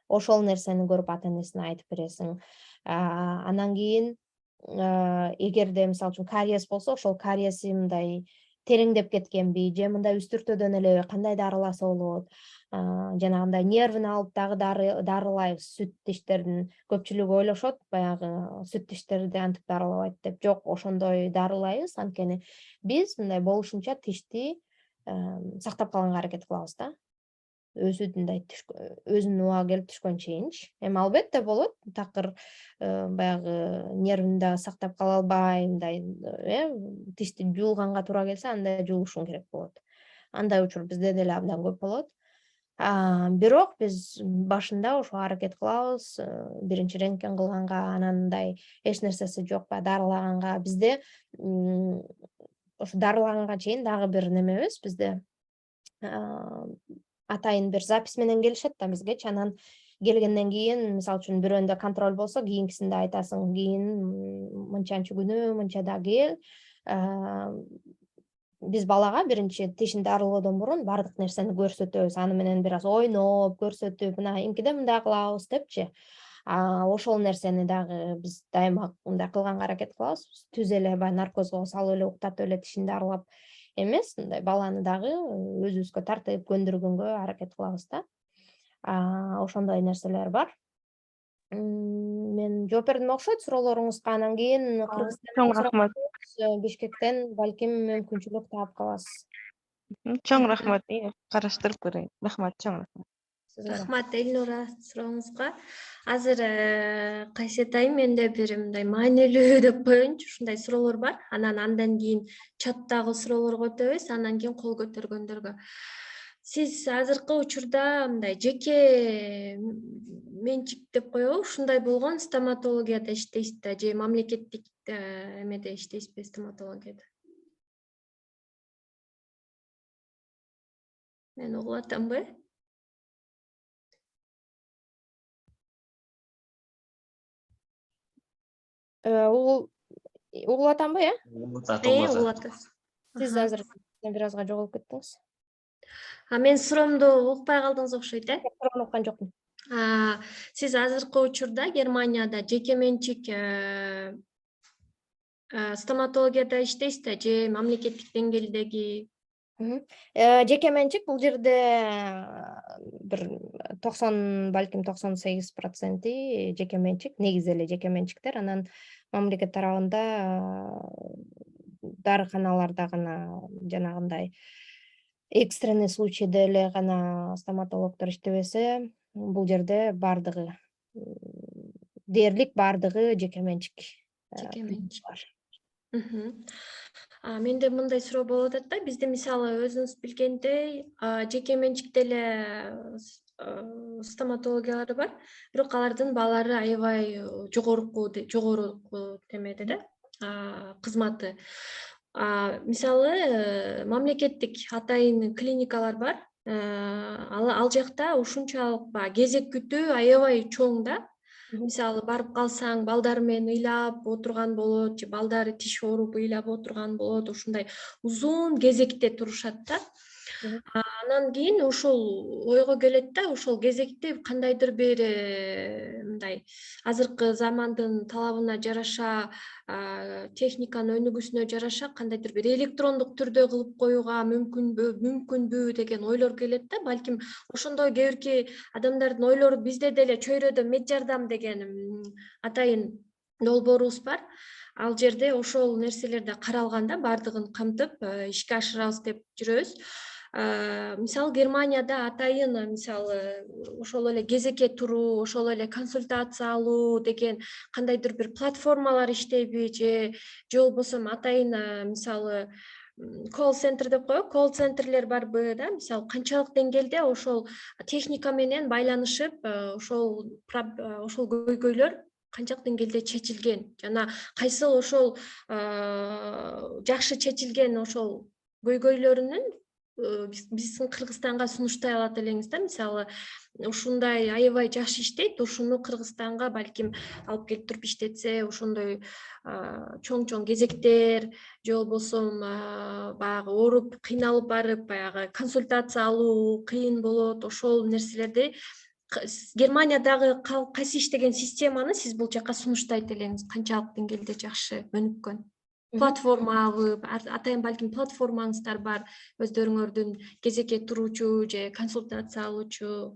Ошол нерсени көрүп ата энесине айтып бересиң. Анан кийин эгерде мисалы үчүн кариес болсо, ошол кариеси мындай тереңдеп кеткенби же мындай үстүртөдөн эле кандай дарыласа болот, жанагындай нервини алып дагы дарылайбыз. Сүт тиштердин көпчүлүгү ойлошот баягы сүт тиштерди антип дарылабайт деп. Жок, ошондой дарылайбыз. Анткени биз мындай болушунча тишти сактап калганга аракет кылабыз да. Өзүнүн убагы келип түшкөн чейинчи. Эми албетте болот, такыр баягы нервини дагы сактап кала албай, мындай тишти жуулганга туура келсе, анда жуулушуң керек болот. Андай учур бизде деле абдан көп болот. Бирок биз башында ошо аракет кылабыз, биринчи рентген кылганга, анан мындай эч нерсеси жок баягы дарылаганга. Бизде ошо дарылаганга чейин дагы бир немебиз, бизде атайын бир запись менен келишет да бизгечи. Анан келгенден кийин, мисалы үчүн бирөөндө контроль болсо, кийинкисинде айтасың, кийин мынчанчы күнү мынчада кел. Биз балага биринчи тишин дарылоодон мурун бардык нерсени көрсөтөбүз. Аны менен бир аз ойноп, көрсөтүп, мына эмкиде мындай кылабыз депчи. Ошол нерсени дагы биз дайыма мындай кылганга аракет кылабыз. Түз эле баягы наркозго салып эле уктатып эле тишин дарылап эмес, мындай баланы дагы өзүбүзгө тартып көндүргөнгө аракет кылабыз да. Ошондой нерселер бар. Мен жооп бердим окшойт суроолоруңузга. Анан кийин Чоң рахмат. Бишкектен балким мүмкүнчүлүк таап каласыз. Чоң рахмат. Караштырып көрөйүн. Рахмат, чоң рахмат. Рахмат Элнура сурооңузга. Азыр кайсы атайын менде бир мындай маанилүү деп коеюнчу, ушундай суроолор бар. Андан кийин чаттагы суроолорго өтөбүз, андан кийин кол көтөргөндөргө. Сиз азыркы учурда мындай жеке менчик деп коебу, ушундай болгон стоматологияда иштейсиз да же мамлекеттик эмеде иштейсизби, стоматологияда? Мен угуп атамбы? Угуп атамбы, Угуп атасыз. Сиз азыр бир азга жоголуп кеттиңиз. Мен суроомду укпай калдыңыз окшойт, Суроону уккан жокмун. Сиз азыркы учурда Германияда жеке менчик стоматологияда иштейсиз да же мамлекеттик деңгээлдеги? Жеке менчик, бул жерде бир 90, балким 98% жеке менчик, негизи эле жеке менчиктер. Анан мамлекет тарабында дарыканаларда гана жанагындай экстренный случайда эле гана стоматологдор иштебесе, бул жерде бардыгы дээрлик бардыгы жеке менчик. Жеке менчик. Менде мындай суроо болуп атат да. Бизде мисалы өзүңүз билгендей жеке менчикте эле стоматологиялар бар, бирок алардын баалары аябай жогорку темеде да, кызматы. Мисалы мамлекеттик атайын клиникалар бар. Ал жакта ушунчалык кезек күтүү аябай чоң да. Мисалы барып калсаң, балдары менен ыйлап отурган болот, же балдары тиш ооруп ыйлап отурган болот, ушундай узун кезекте турушат да. Анан кийин ушул ойго келет да, ушул кезекти кандайдыр бир мындай азыркы замандын талабына жараша, техниканын өнүгүүсүнө жараша кандайдыр бир электрондук түрдө кылып коюуга мүмкүнбү деген ойлор келет да. Балким ошондой кээ бирки адамдардын ойлору бизде деле чөйрөдө мед жардам деген атайын долбоорубуз бар. Ал жерде ошол нерселер да каралган да, бардыгын камтып ишке ашырабыз деп жүрөбүз. Мисалы Германияда атайын мисалы ошол эле кезекке туруу, ошол эле консультация алуу деген кандайдыр бир платформалар иштейби же болбосо атайын мисалы колл-центр деп коебу, колл-центрлер барбы да, мисалы канчалык деңгээлде ошол техника менен байланышып, ошол көйгөйлөр канчалык деңгээлде чечилген жана кайсыл ошол жакшы чечилген ошол көйгөйлөрүнүн биздин Кыргызстанга сунуштай алат элеңиз да. Мисалы ушундай аябай жакшы иштейт, ушуну Кыргызстанга балким алып келип туруп иштетсе, ошондой чоң кезектер же болбосо баягы ооруп кыйналып барып баягы консультация алуу кыйын болот, ошол нерселерди Германиядагы кайсы иштеген системаны сиз бул жака сунуштайт элеңиз, канчалык деңгээлде жакшы өнүккөн? Платформабы, атайын балким платформаңыздар бар, өздөрүңөрдүн кезекке туруучу же консультация алуучу?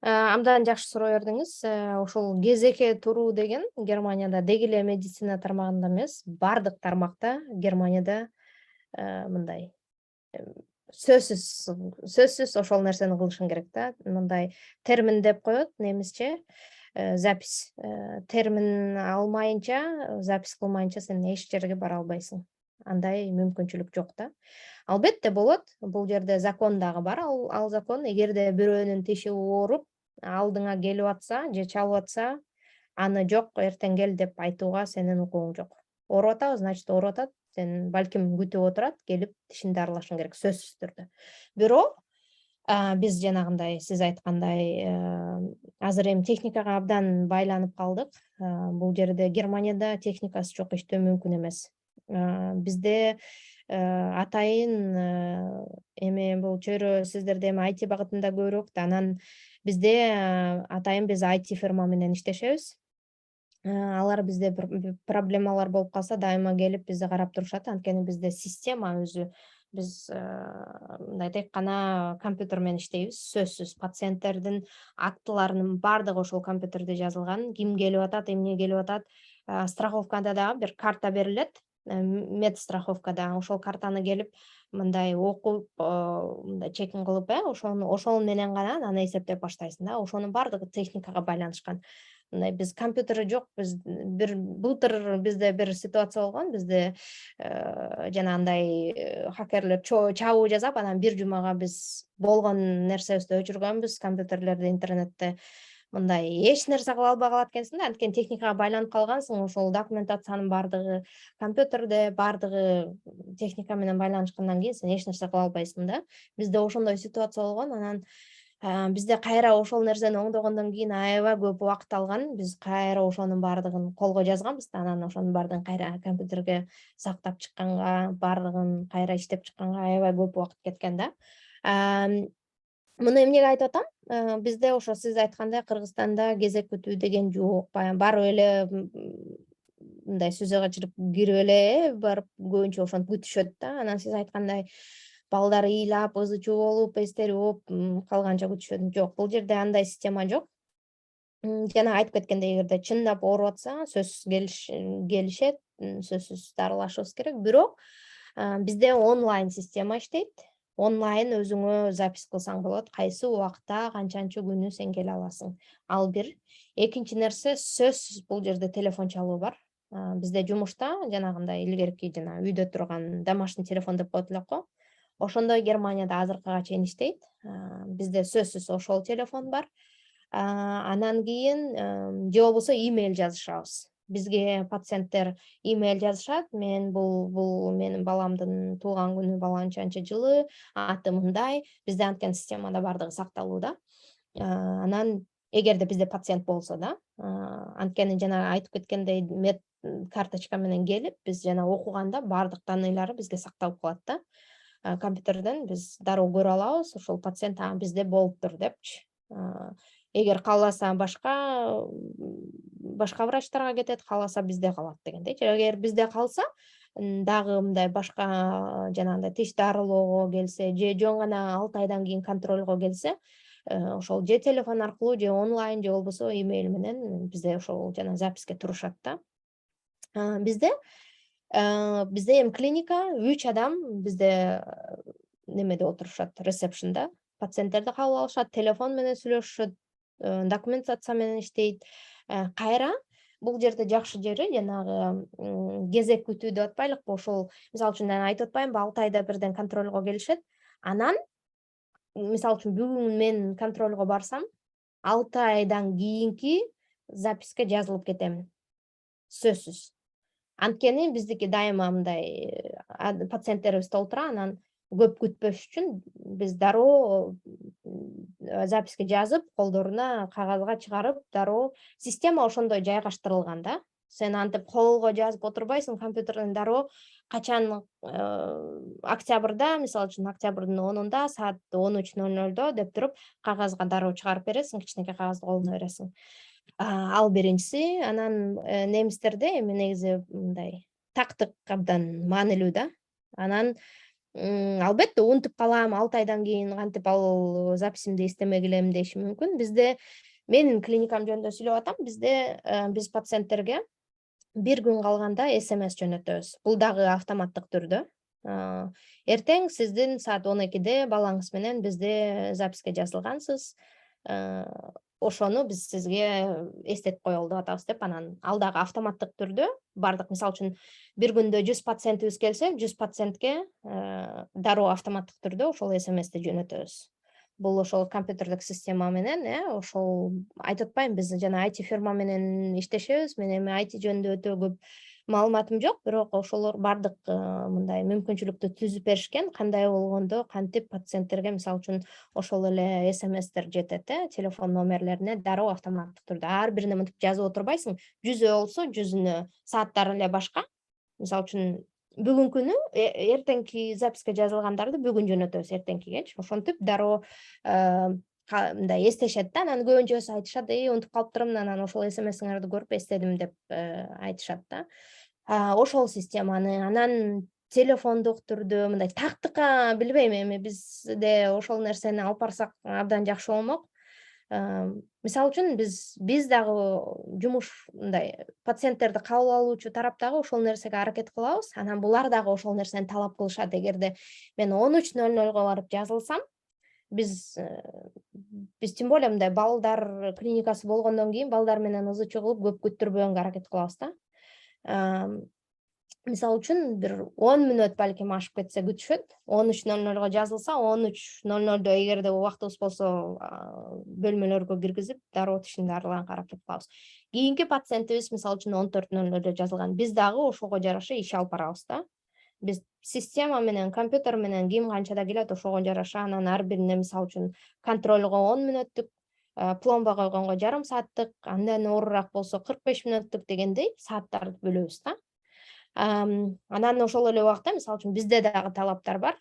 Абдан жакшы суроо бердиңиз. Ошол кезекке туруу деген Германияда деги эле медицина тармагында эмес, бардык тармакта Германияда мындай сөзсүз ошол нерсени кылышың керек да. Мындай термин деп коет немисче, запись. Термин алмайынча, запись кылмайынча сен эч жерге бара албайсың. Андай мүмкүнчүлүк жок да. Албетте болот. Бул жерде закон дагы бар. Ал закон эгерде бирөөнүн тиши ооруп, алдыңа келип атса же чалып атса, аны жок, эртең кел деп айтууга сенин укугуң жок. Ооруп атабы, значит ооруп атат. Сен балким күтүп отурат, келип тишин дарылашың керек сөзсүз түрдө. Бирок биз жанагындай сиз айткандай азыр эми техникага абдан байланып калдык. Бул жерде Германияда техникасы жок иштөө мүмкүн эмес. Бизде атайын эми бул чөйрө сиздерде эми IT багытында көбүрөөк да, анан бизде атайын биз IT фирма менен иштешебиз. Алар бизде бир проблемалар болуп калса, дайыма келип бизди карап турушат. Анткени бизде система өзү, биз мындай тек гана компьютер менен иштейбиз. Сөзсүз пациенттердин актыларынын баардыгы ошол компьютерде жазылган. Ким келип атат, эмне келип атат. Страховкада дагы бир карта берилет. Медстраховкада ошол картаны келип мындай окуп, мындай чекин кылып, ошол менен гана аны эсептеп баштайсың да. Ошонун баардыгы техникага байланышкан. Мындай биз компьютери жок, биз былтыр бизде бир ситуация болгон. Бизде жанагындай хакерлер чабуу жасап, анан бир жумага биз болгон нерсебизди өчүргөнбүз, компьютерлерди, интернетте. Мындай эч нерсе кыла албай калат экенсиң да, анткени техникага байланып калгансың, ошол документациянын баардыгы компьютерде, баардыгы техника менен байланышкандан кийин сен эч нерсе кыла албайсың да. Бизде ошондой ситуация болгон, анан бизде кайра ошол нерсени оңдогондон кийин аябай көп убакыт алган. Биз кайра ошонун баардыгын колго жазганбыз да, анан ошонун баардыгын кайра компьютерге сактап чыкканга, баардыгын кайра иштеп чыкканга аябай көп убакыт кеткен да. Муну эмнеге айтып атам? Бизде ошо сиз айткандай Кыргызстанда кезек күтүү деген жок. Барып эле мындай сүзөгө чырып кирип эле барып көбүнчө ошентип күтүшөт да. Анан сиз айткандай балдар ыйлап, ызы чуу болуп, эстери болуп калганча күтүшөт. Жок, бул жерде андай система жок. Жана айтып кеткендей, эгерде чындап ооруп атса, сөзсүз келишет, сөзсүз дарылашыбыз керек. Бирок бизде онлайн система иштейт. Онлайн өзүңө запись кылсаң болот, кайсы убакта, канчанчы күнү сен келе аласың. Ал бир. Экинчи нерсе, сөзсүз бул жерде телефон чалуу бар. Бизде жумушта жанагындай илгерки жана үйдө турган домашний телефон деп коет элек го. Ошондой Германияда азыркыга чейин иштейт. Бизде сөзсүз ошол телефон бар. Анан кийин же болбосо имейл жазышабыз. Бизге пациенттер имейл жазышат. Бул менин баламдын туулган күнү баланчанчы жылы, аты мындай. Бизде анткени системада баардыгы сакталуу да. Анан эгерде бизде пациент болсо да, анткени жана айтып кеткендей мед карточка менен келип, биз жана окуганда баардык данныйлары бизге сакталып калат да. Компьютерден биз дароо көрө алабыз, ошол пациент бизде болуптур депчи. Эгер кааласа башка врачтарга кетет, кааласа бизде калат дегендейчи. Эгер бизде калса, дагы мындай башка жанагындай тиш дарылоого келсе, же жөн гана 6 айдан кийин контролго келсе, ошол же телефон аркылуу, же онлайн, же болбосо имейл менен бизде ошол жана записке турушат да. Бизде эми клиника 3 адам бизде немеде отурушат, ресепшнда. Пациенттерди кабыл алышат, телефон менен сүйлөшүшөт, документация менен иштейт. Кайра бул жерде жакшы жери жанагы кезек күтүү деп атпайлыкпы, ошол мисалы үчүн айтып атпаймынбы, 6 айда бирден контролго келишет. Анан мисалы үчүн бүгүн мен контролго барсам, 6 айдан кийинки записке жазылып кетем. Сөзсүз. Анткени биздики дайыма мындай пациенттерибиз толтура, анан көп күтпөш үчүн биз дароо записке жазып, колдоруна кагазга чыгарып, дароо система ошондой жайгаштырылган да. Сен антип колго жазып отурбайсың компьютерден дароо качан октябрда, мисалы үчүн октябрдын 10-унда саат 13:00 деп туруп кагазга дароо чыгарып бересиң, кичинекей кагазды колуна бересиң. Ал биринчиси. Анан немистерде эми негизи мындай тактык абдан маанилүү да. Анан албетте унутуп калам, 6 айдан кийин кантип ал записимди эстемей келем деши мүмкүн. Бизде менин клиникам жөнүндө сүйлөп атам. Бизде биз пациенттерге бир күн калганда SMS жөнөтөбүз. Бул дагы автоматтык түрдө. Эртең сиздин саат 12-де балаңыз менен бизде записке жазылгансыз. Ошону биз сизге эстетип коелу деп атабыз деп, анан ал дагы автоматтык түрдө бардык, мисалы үчүн бир күндө 100 пациентибиз келсе, 100 пациентке дароо автоматтык түрдө ошол SMS-ти жөнөтөбүз. Бул ошол компьютердик система менен, ошол айтып атпайм, биз жана IT фирма менен иштешебиз. Мен эми IT жөнүндө өтө көп маалыматым жок, бирок ошолор бардык мындай мүмкүнчүлүктү түзүп беришкен. Кандай болгондо кантип пациенттерге мисалы үчүн ошол эле SMS-тер жетет, телефон номерлерине дароо автоматтык түрдө. Ар бирине мынтип жазып отурбайсың. 100 болсо 100-үнө сааттары эле башка. Мисалы үчүн бүгүнкүнү эртеңки записке жазылгандарды бүгүн жөнөтөбүз эртеңкигечи. Ошентип дароо мындай эстешет да. Анан көбүнчөсү айтышат, унутуп калыптырмын, анан ошол SMS-иңерди көрүп эстедим деп айтышат да. Ошол системаны, анан телефондук түрдө мындай тактыкка билбейм, эми бизде ошол нерсени алып барсак абдан жакшы болмок. Мисалы үчүн биз дагы жумуш мындай пациенттерди кабыл алуучу тарап дагы ошол нерсеге аракет кылабыз. Анан булар дагы ошол нерсени талап кылышат. Эгерде мен 13:00 барып жазылсам, биз тем более мындай балдар клиникасы болгондон кийин балдар менен ызы-чуу кылып көп күттүрбөгөнгө аракет кылабыз да. Мисалы үчүн бир 10 мүнөт балким ашып кетсе күтүшөт. 13:00 жазылса, 13:00 эгерде убактыбыз болсо бөлмөлөргө киргизип дароо тишин дарылаганга аракет кылабыз. Кийинки пациентибиз мисалы үчүн 14:00 жазылган. Биз дагы ошого жараша иш алып барабыз да. Биз система менен, компьютер менен ким канчада келет ошого жараша анан ар бирине мисалы үчүн контролго 10 мүнөттүк, пломба койгонго жарым сааттык, андан оорураак болсо 45 мүнөттүк дегендей сааттарды бөлөбүз да. Анан ошол эле убакта мисалы үчүн бизде дагы талаптар бар.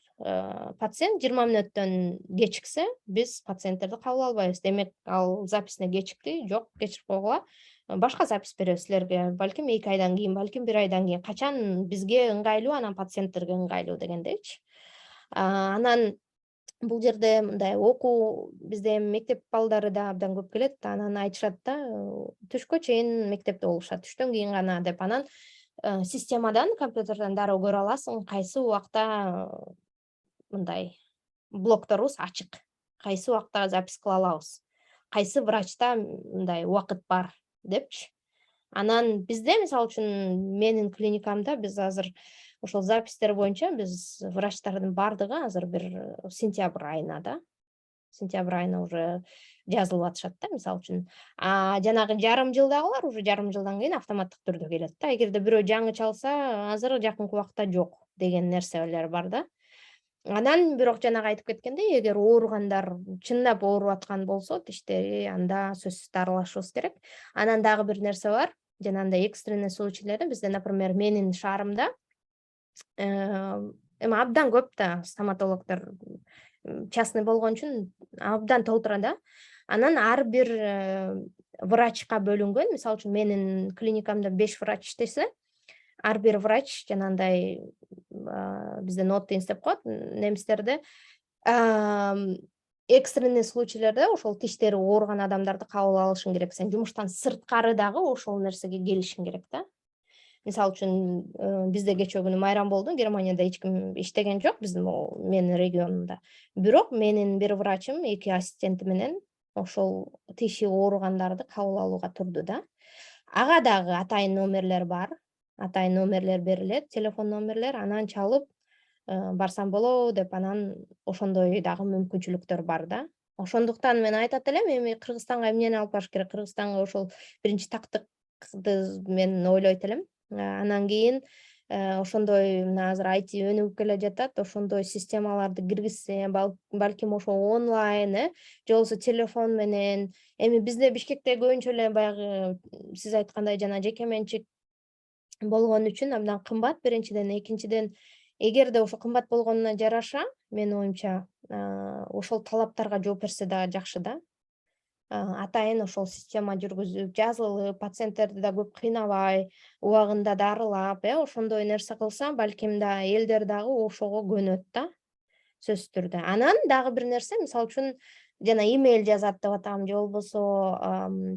Пациент 20 мүнөттөн кечиксе, биз пациенттерди кабыл албайбыз. Демек, ал записине кечикти, жок, кечирип койгула. Башка запись беребиз силерге. Балким 2 айдан кийин, балким 1 айдан кийин. Качан бизге ыңгайлуу, анан пациенттерге ыңгайлуу дегендейчи. Анан бул жерде мындай окуу, бизде мектеп балдары да абдан көп келет. Анан айтышат да, түшкө чейин мектепте болушат, түштөн кийин гана деп. Анан системадан, компьютерден дароо көрө аласың, кайсы убакта мындай блокторубуз ачык, кайсы убакта запись кыла алабыз, кайсы врачта мындай убакыт бар депчи. Анан бизде мисалы үчүн менин клиникамда биз азыр ошол запистер боюнча биз врачтардын бардыгы азыр бир сентябрь айына да. Сентябрь айына уже жазылып атышат да, мисалы үчүн. Жанагы жарым жылдагылар уже жарым жылдан кийин автоматтык түрдө келет да. Эгерде бирөө жаңы чалса, азыр жакынкы убакта жок деген нерселер бар да. Анан бирок жанагы айтып кеткендей, эгер ооругандар чындап ооруп аткан болсо, тиштери, анда сөзсүз дарылашыбыз керек. Анан дагы бир нерсе бар. Жанагындай экстренный случайларда бизде, например, менин шаарымда эми абдан көп да стоматологдор частный болгон үчүн абдан толтура да. Анан ар бир врачка бөлүнгөн. Мисалы үчүн менин клиникамда 5 врач иштесе, ар бир врач жанагындай бизде нот-тейнс деп коет немистерде. Экстренный случайларда ошол тиштери ооруган адамдарды кабыл алышың керек. Сен жумуштан сырткары дагы ошол нерсеге келишиң керек да. Мисалы үчүн бизде кечээ күнү майрам болду. Германияда эч ким иштеген жок биздин менин регионумда. Бирок менин бир врачым 2 ассистенти менен ошол тиши ооругандарды кабыл алууга турду да. Ага дагы атайын номерлер бар. Атайын номерлер берилет, телефон номерлер, анан чалып барсам болобу деп, анан ошондой дагы мүмкүнчүлүктөр бар да. Ошондуктан мен айтат элем, эми Кыргызстанга эмнени алып барыш керек? Кыргызстанга ошол биринчи тактыкты мен ойлойт элем. Анан кийин ошондой мына азыр IT өнүгүп келе жатат, ошондой системаларды киргизсе, балким ошо онлайн, же болбосо телефон менен. Эми бизде Бишкекте көбүнчө эле баягы сиз айткандай жана жеке менчик болгон үчүн абдан кымбат биринчиден, экинчиден эгерде ошо кымбат болгонуна жараша менин оюмча ошол талаптарга жооп берсе дагы жакшы да. Атайын ошол система жүргүзүп, жазылып, пациенттерди да көп кыйнабай, убагында дарылап, ошондой нерсе кылса, балким да элдер дагы ошого көнөт да, сөзсүз түрдө. Анан дагы бир нерсе, мисалы үчүн жана имейл жазат деп атам, же болбосо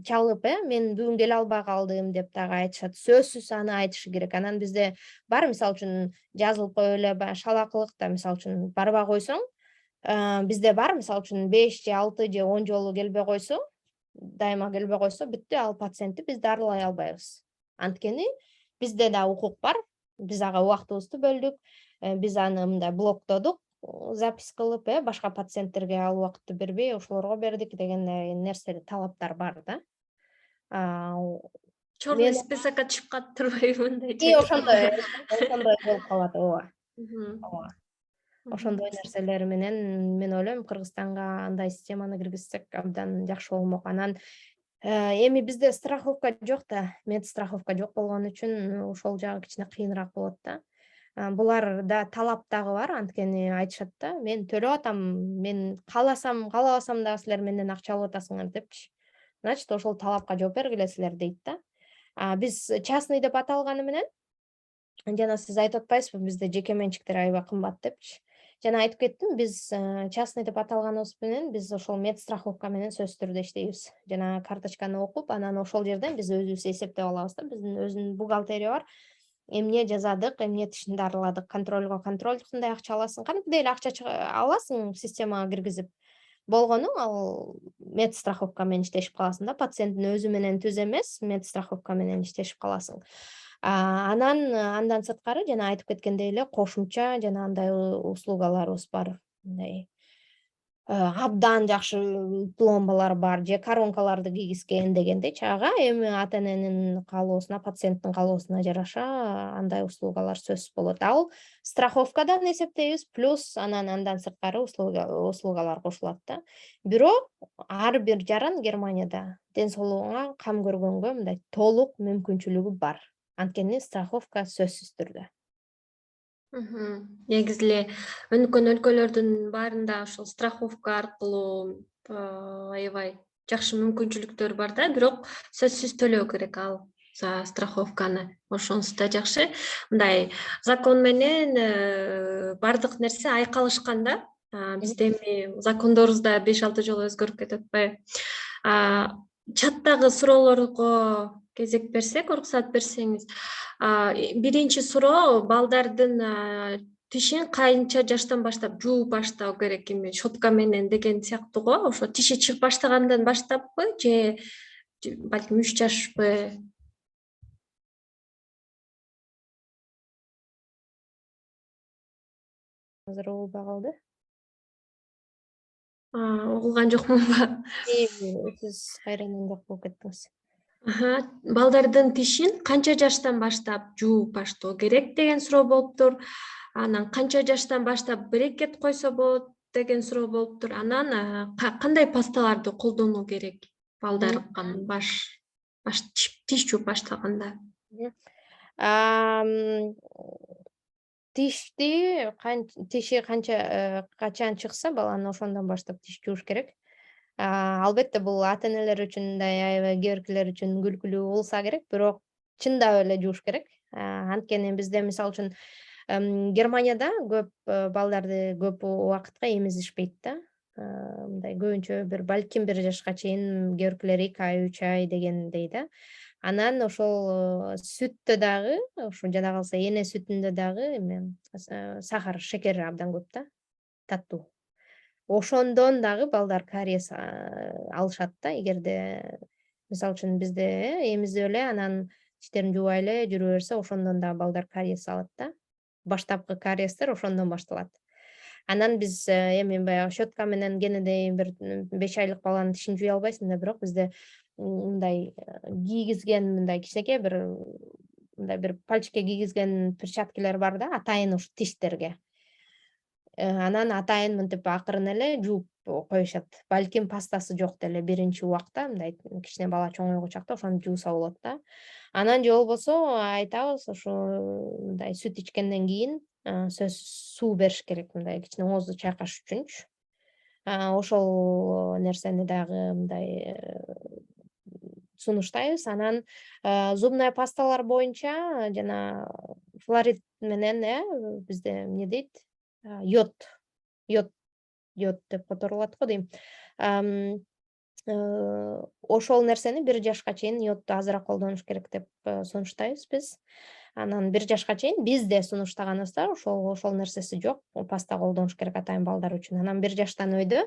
чалып, мен бүгүн келе албай калдым деп дагы айтышат. Сөзсүз аны айтышы керек. Анан бизде бар, мисалы үчүн жазылып коюп эле баягы шалакылыкта, мисалы үчүн барбай койсоң, бизде бар, мисалы үчүн 5 же 6 же 10 жолу келбей койсо, дайыма келбей койсо, бүттү, ал пациентти биз дарылай албайбыз. Анткени бизде да укук бар, биз ага убактыбызды бөлдүк, биз аны мындай блоктодук, запись кылып, башка пациенттерге ал убакытты бербей, ошолорго бердик дегендей нерсе, талаптар бар да. Чёрный Мен списокко түшүп калып турбайбы мындай ошондой болуп калат, ооба. Ооба. Ошондой Мгм. нерселер менен мен ойлойм Кыргызстанга андай системаны киргизсек абдан жакшы болмок. Анан эми бизде страховка жок да, медстраховка жок болгон үчүн ошол жагы кичине кыйыныраак болот да. Буларда талап дагы бар, анткени айтышат да, мен төлөп атам, мен кааласам, каалабасам дагы силер менден акча алып атасыңар депчи. Значит, ошол талапка жооп бергиле силер дейт да. Биз частный деп аталганы менен, жана сиз айтып атпайсызбы, бизде жеке менчиктер аябай кымбат депчи. Жана айтып кеттим, биз частный деп аталганыбыз менен биз ошол медстраховка менен сөзсүз түрдө иштейбиз. Жана карточканы окуп, анан ошол жерден биз өзүбүз эсептеп алабыз да. Биздин өзүнүн бухгалтерия бар. Эмне жазадык, эмне тишин дарыладык, контрольго контроль кандай акча аласың, кандайдый эле акча аласың системага киргизип. Болгону ал медстраховка менен иштешип каласың да, пациенттин өзү менен түз эмес, медстраховка менен иштешип каласың. Андан сырткары жана айтып кеткендей эле кошумча жана андай услугаларыбыз бар. Мындай абдан жакшы пломбалар бар, же коронкаларды кийгизген дегендейчи. Ага эми ата эненин каалоосуна, пациенттин каалоосуна жараша андай услугалар сөзсүз болот. Ал страховкадан эсептейбиз, плюс андан сырткары услугалар кошулат да. Бирок ар бир жаран Германияда ден соолугуңа кам көргөнгө мындай толук мүмкүнчүлүгү бар. Анткени страховка сөзсүз түрдө. Негизи эле өнүккөн өлкөлөрдүн баарында ошол страховка аркылуу аябай жакшы мүмкүнчүлүктөр бар да, бирок сөзсүз төлөө керек ал страховканы. Ошонусу да жакшы. Мындай закон менен бардык нерсе айкалышкан да. Бизде эми закондорубузда 5-6 жолу өзгөрүп кетип атпайбы? Чаттагы суроолорго кезек берсек, уруксат берсеңиз. Биринчи суроо, балдардын тишин канча жаштан баштап жууп баштау керек, эми щетка менен деген сыяктуу го. Ошо тиши чыгып баштагандан баштаппы же балким 3 жашпы? Азыр угулбай калды. Угулган жокмунбу? Сиз кайрадан жок болуп кеттиңиз. Балдардын тишин канча жаштан баштап жууп баштоо керек деген суроо болуптур. Анан канча жаштан баштап брекет койсо болот деген суроо болуптур. Анан кандай пасталарды колдонуу керек балдар тиш жууп баштаганда? Тиши качан чыкса, баланын ошондон баштап тиш жууш керек. Албетте бул ата энелер үчүн мындай аябай кээ биркилер үчүн күлкүлүү болса керек, бирок чындап эле жууш керек. Анткени бизде мисалы үчүн Германияда көп балдарды көп убакытка эмизишпейт да. Мындай көбүнчө балким 1 жашка чейин, кээ биркилер 2 ай, 3 ай дегендей да. Анан ошол сүттө дагы, ошо жада калса эне сүтүндө дагы эме сахар, шекер абдан көп да, таттуу. Ошондон дагы балдар кариес алышат да, эгерде мисалы үчүн бизде эмизип эле анан тиштерин жуубай эле жүрө берсе, ошондон дагы балдар кариес алат да. Баштапкы кариестер ошондон башталат. Анан биз эми баягы щетка менен кенедей бир 5 айлык баланын тишин жууй албайсың да, бирок бизде мындай кийгизген мындай кичинекей мындай бир пальчикке кийгизген перчаткалар бар да, атайын ушу тиштерге. Анан атайын мынтип акырын эле жууп коюшат. Балким пастасы жок деле биринчи убакта, мындай кичине бала чоңойгон чакта ошону жууса болот да. Анан же болбосо айтабыз ошо мындай сүт ичкенден кийин сөзсүз суу бериш керек, мындай кичине оозду чайкаш үчүнчү. Ошол нерсени дагы мындай сунуштайбыз. Анан зубная пасталар боюнча жана флорид менен бизде эмне дейт? Йод деп которулат го дейм. Ошол нерсени 1 жашка чейин йодду азыраак колдонуш керек деп сунуштайбыз биз. Анан 1 жашка чейин бизде сунуштаганыбызда ошол нерсеси жок паста колдонуш керек атайын балдар үчүн. Анан 1 жаштан өйдө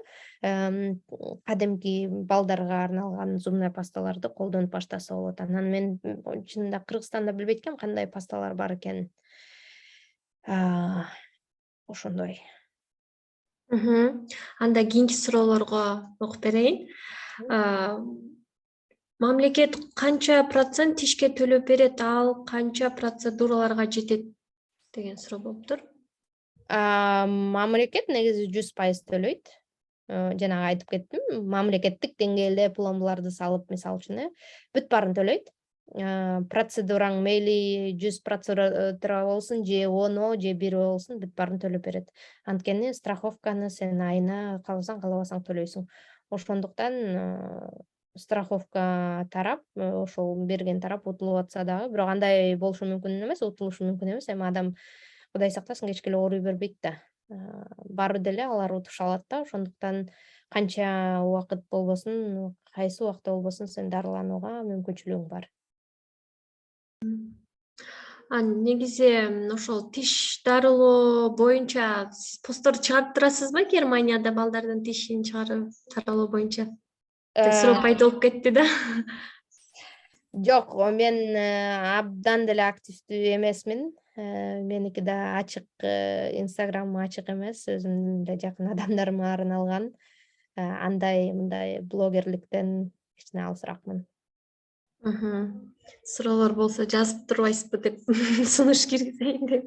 кадимки балдарга арналган зубная пасталарды колдонуп баштаса болот. Анан мен чынында Кыргызстанда билбейт экенмин кандай пасталар бар экенин. Ошондой. Анда кийинки суроолорго окуп берейин. Мамлекет канча процент тишке төлөп берет, ал канча процедураларга жетет деген суроо болуптур. Мамлекет негизи 100% төлөйт. Жанагы айтып кеттим, мамлекеттик деңгээлде пломбаларды салып, мисалы үчүн, бүт баарын төлөйт. Процедураң мейли 100 процедура болсун, же 10 же 1 болсун, бүт баарын төлөп берет. Анткени страховканы сен айына каалабасаң төлөйсүң. Ошондуктан страховка тарап, ошол берген тарап утулуп атса дагы, бирок андай болушу мүмкүн эмес, утулушу мүмкүн эмес. Эми адам Кудай сактасын кечке эле ооруй бербейт да. Баары деле алар утуша алат да. Ошондуктан канча убакыт болбосун, кайсы убакта болбосун сен дарыланууга мүмкүнчүлүгүң бар. Негизи ошол тиш дарылоо боюнча сиз посттор чыгарып турасызбы Германияда балдардын тишин чыгарып дарылоо боюнча? Суроо пайда болуп кетти да. Жок, мен абдан деле активдүү эмесмин. Меники да ачык, Инстаграм ачык эмес, өзүмдүн эле жакын адамдарыма арналган. Андай мындай блогерликтен кичине алысыраакмын. Суроолор болсо жазып турбайсызбы деп сунуш киргизейин деп.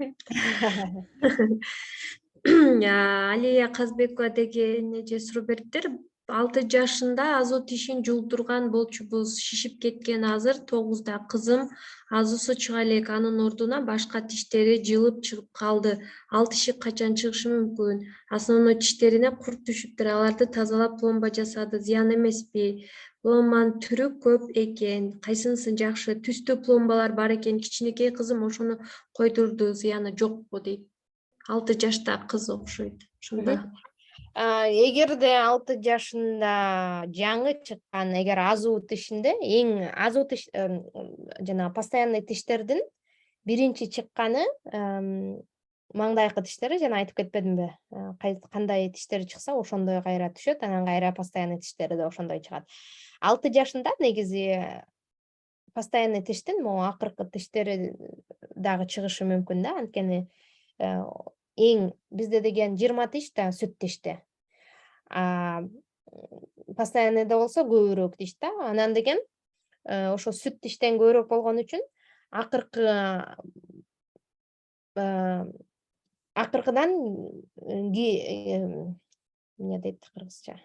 Алия Казбекова деген эже суроо бериптир. 6 жашында азуу тишин жуулдурган болчубуз, шишип кеткен азыр 9да. Кызым азуусу чыга элек, анын ордуна башка тиштери жылып чыгып калды. Ал тиши качан чыгышы мүмкүн? Основной тиштерине курт түшүптүр, аларды тазалап пломба жасады. Зыян эмеспи? Пломбанын түрү көп экен. Кайсынысы жакшы? Түстүү пломбалар бар экен. Кичинекей кызым ошону койдурду. Зыяны жокпу дейт. 6 жашта кыз окшойт. Ошондо. Эгерде 6 жашында жаңы чыккан, эгер азуу тишинде эң азуу тиш жана постоянный тиштердин биринчи чыкканы маңдайкы тиштери, жана айтып кетпедимби? Кандай тиштери чыкса, ошондой кайра түшөт, анан кайра постоянный тиштери да ошондой чыгат. 6 жашында негизи постоянный тиштин могу акыркы тиштери дагы чыгышы мүмкүн да, анткени эң бизде деген 20 тиш да сүт тиште. Постоянныйда болсо көбүрөөк тиш да. Анан деген ошо сүт тиштен көбүрөөк болгон үчүн акыркыдан эмне дейт кыргызча?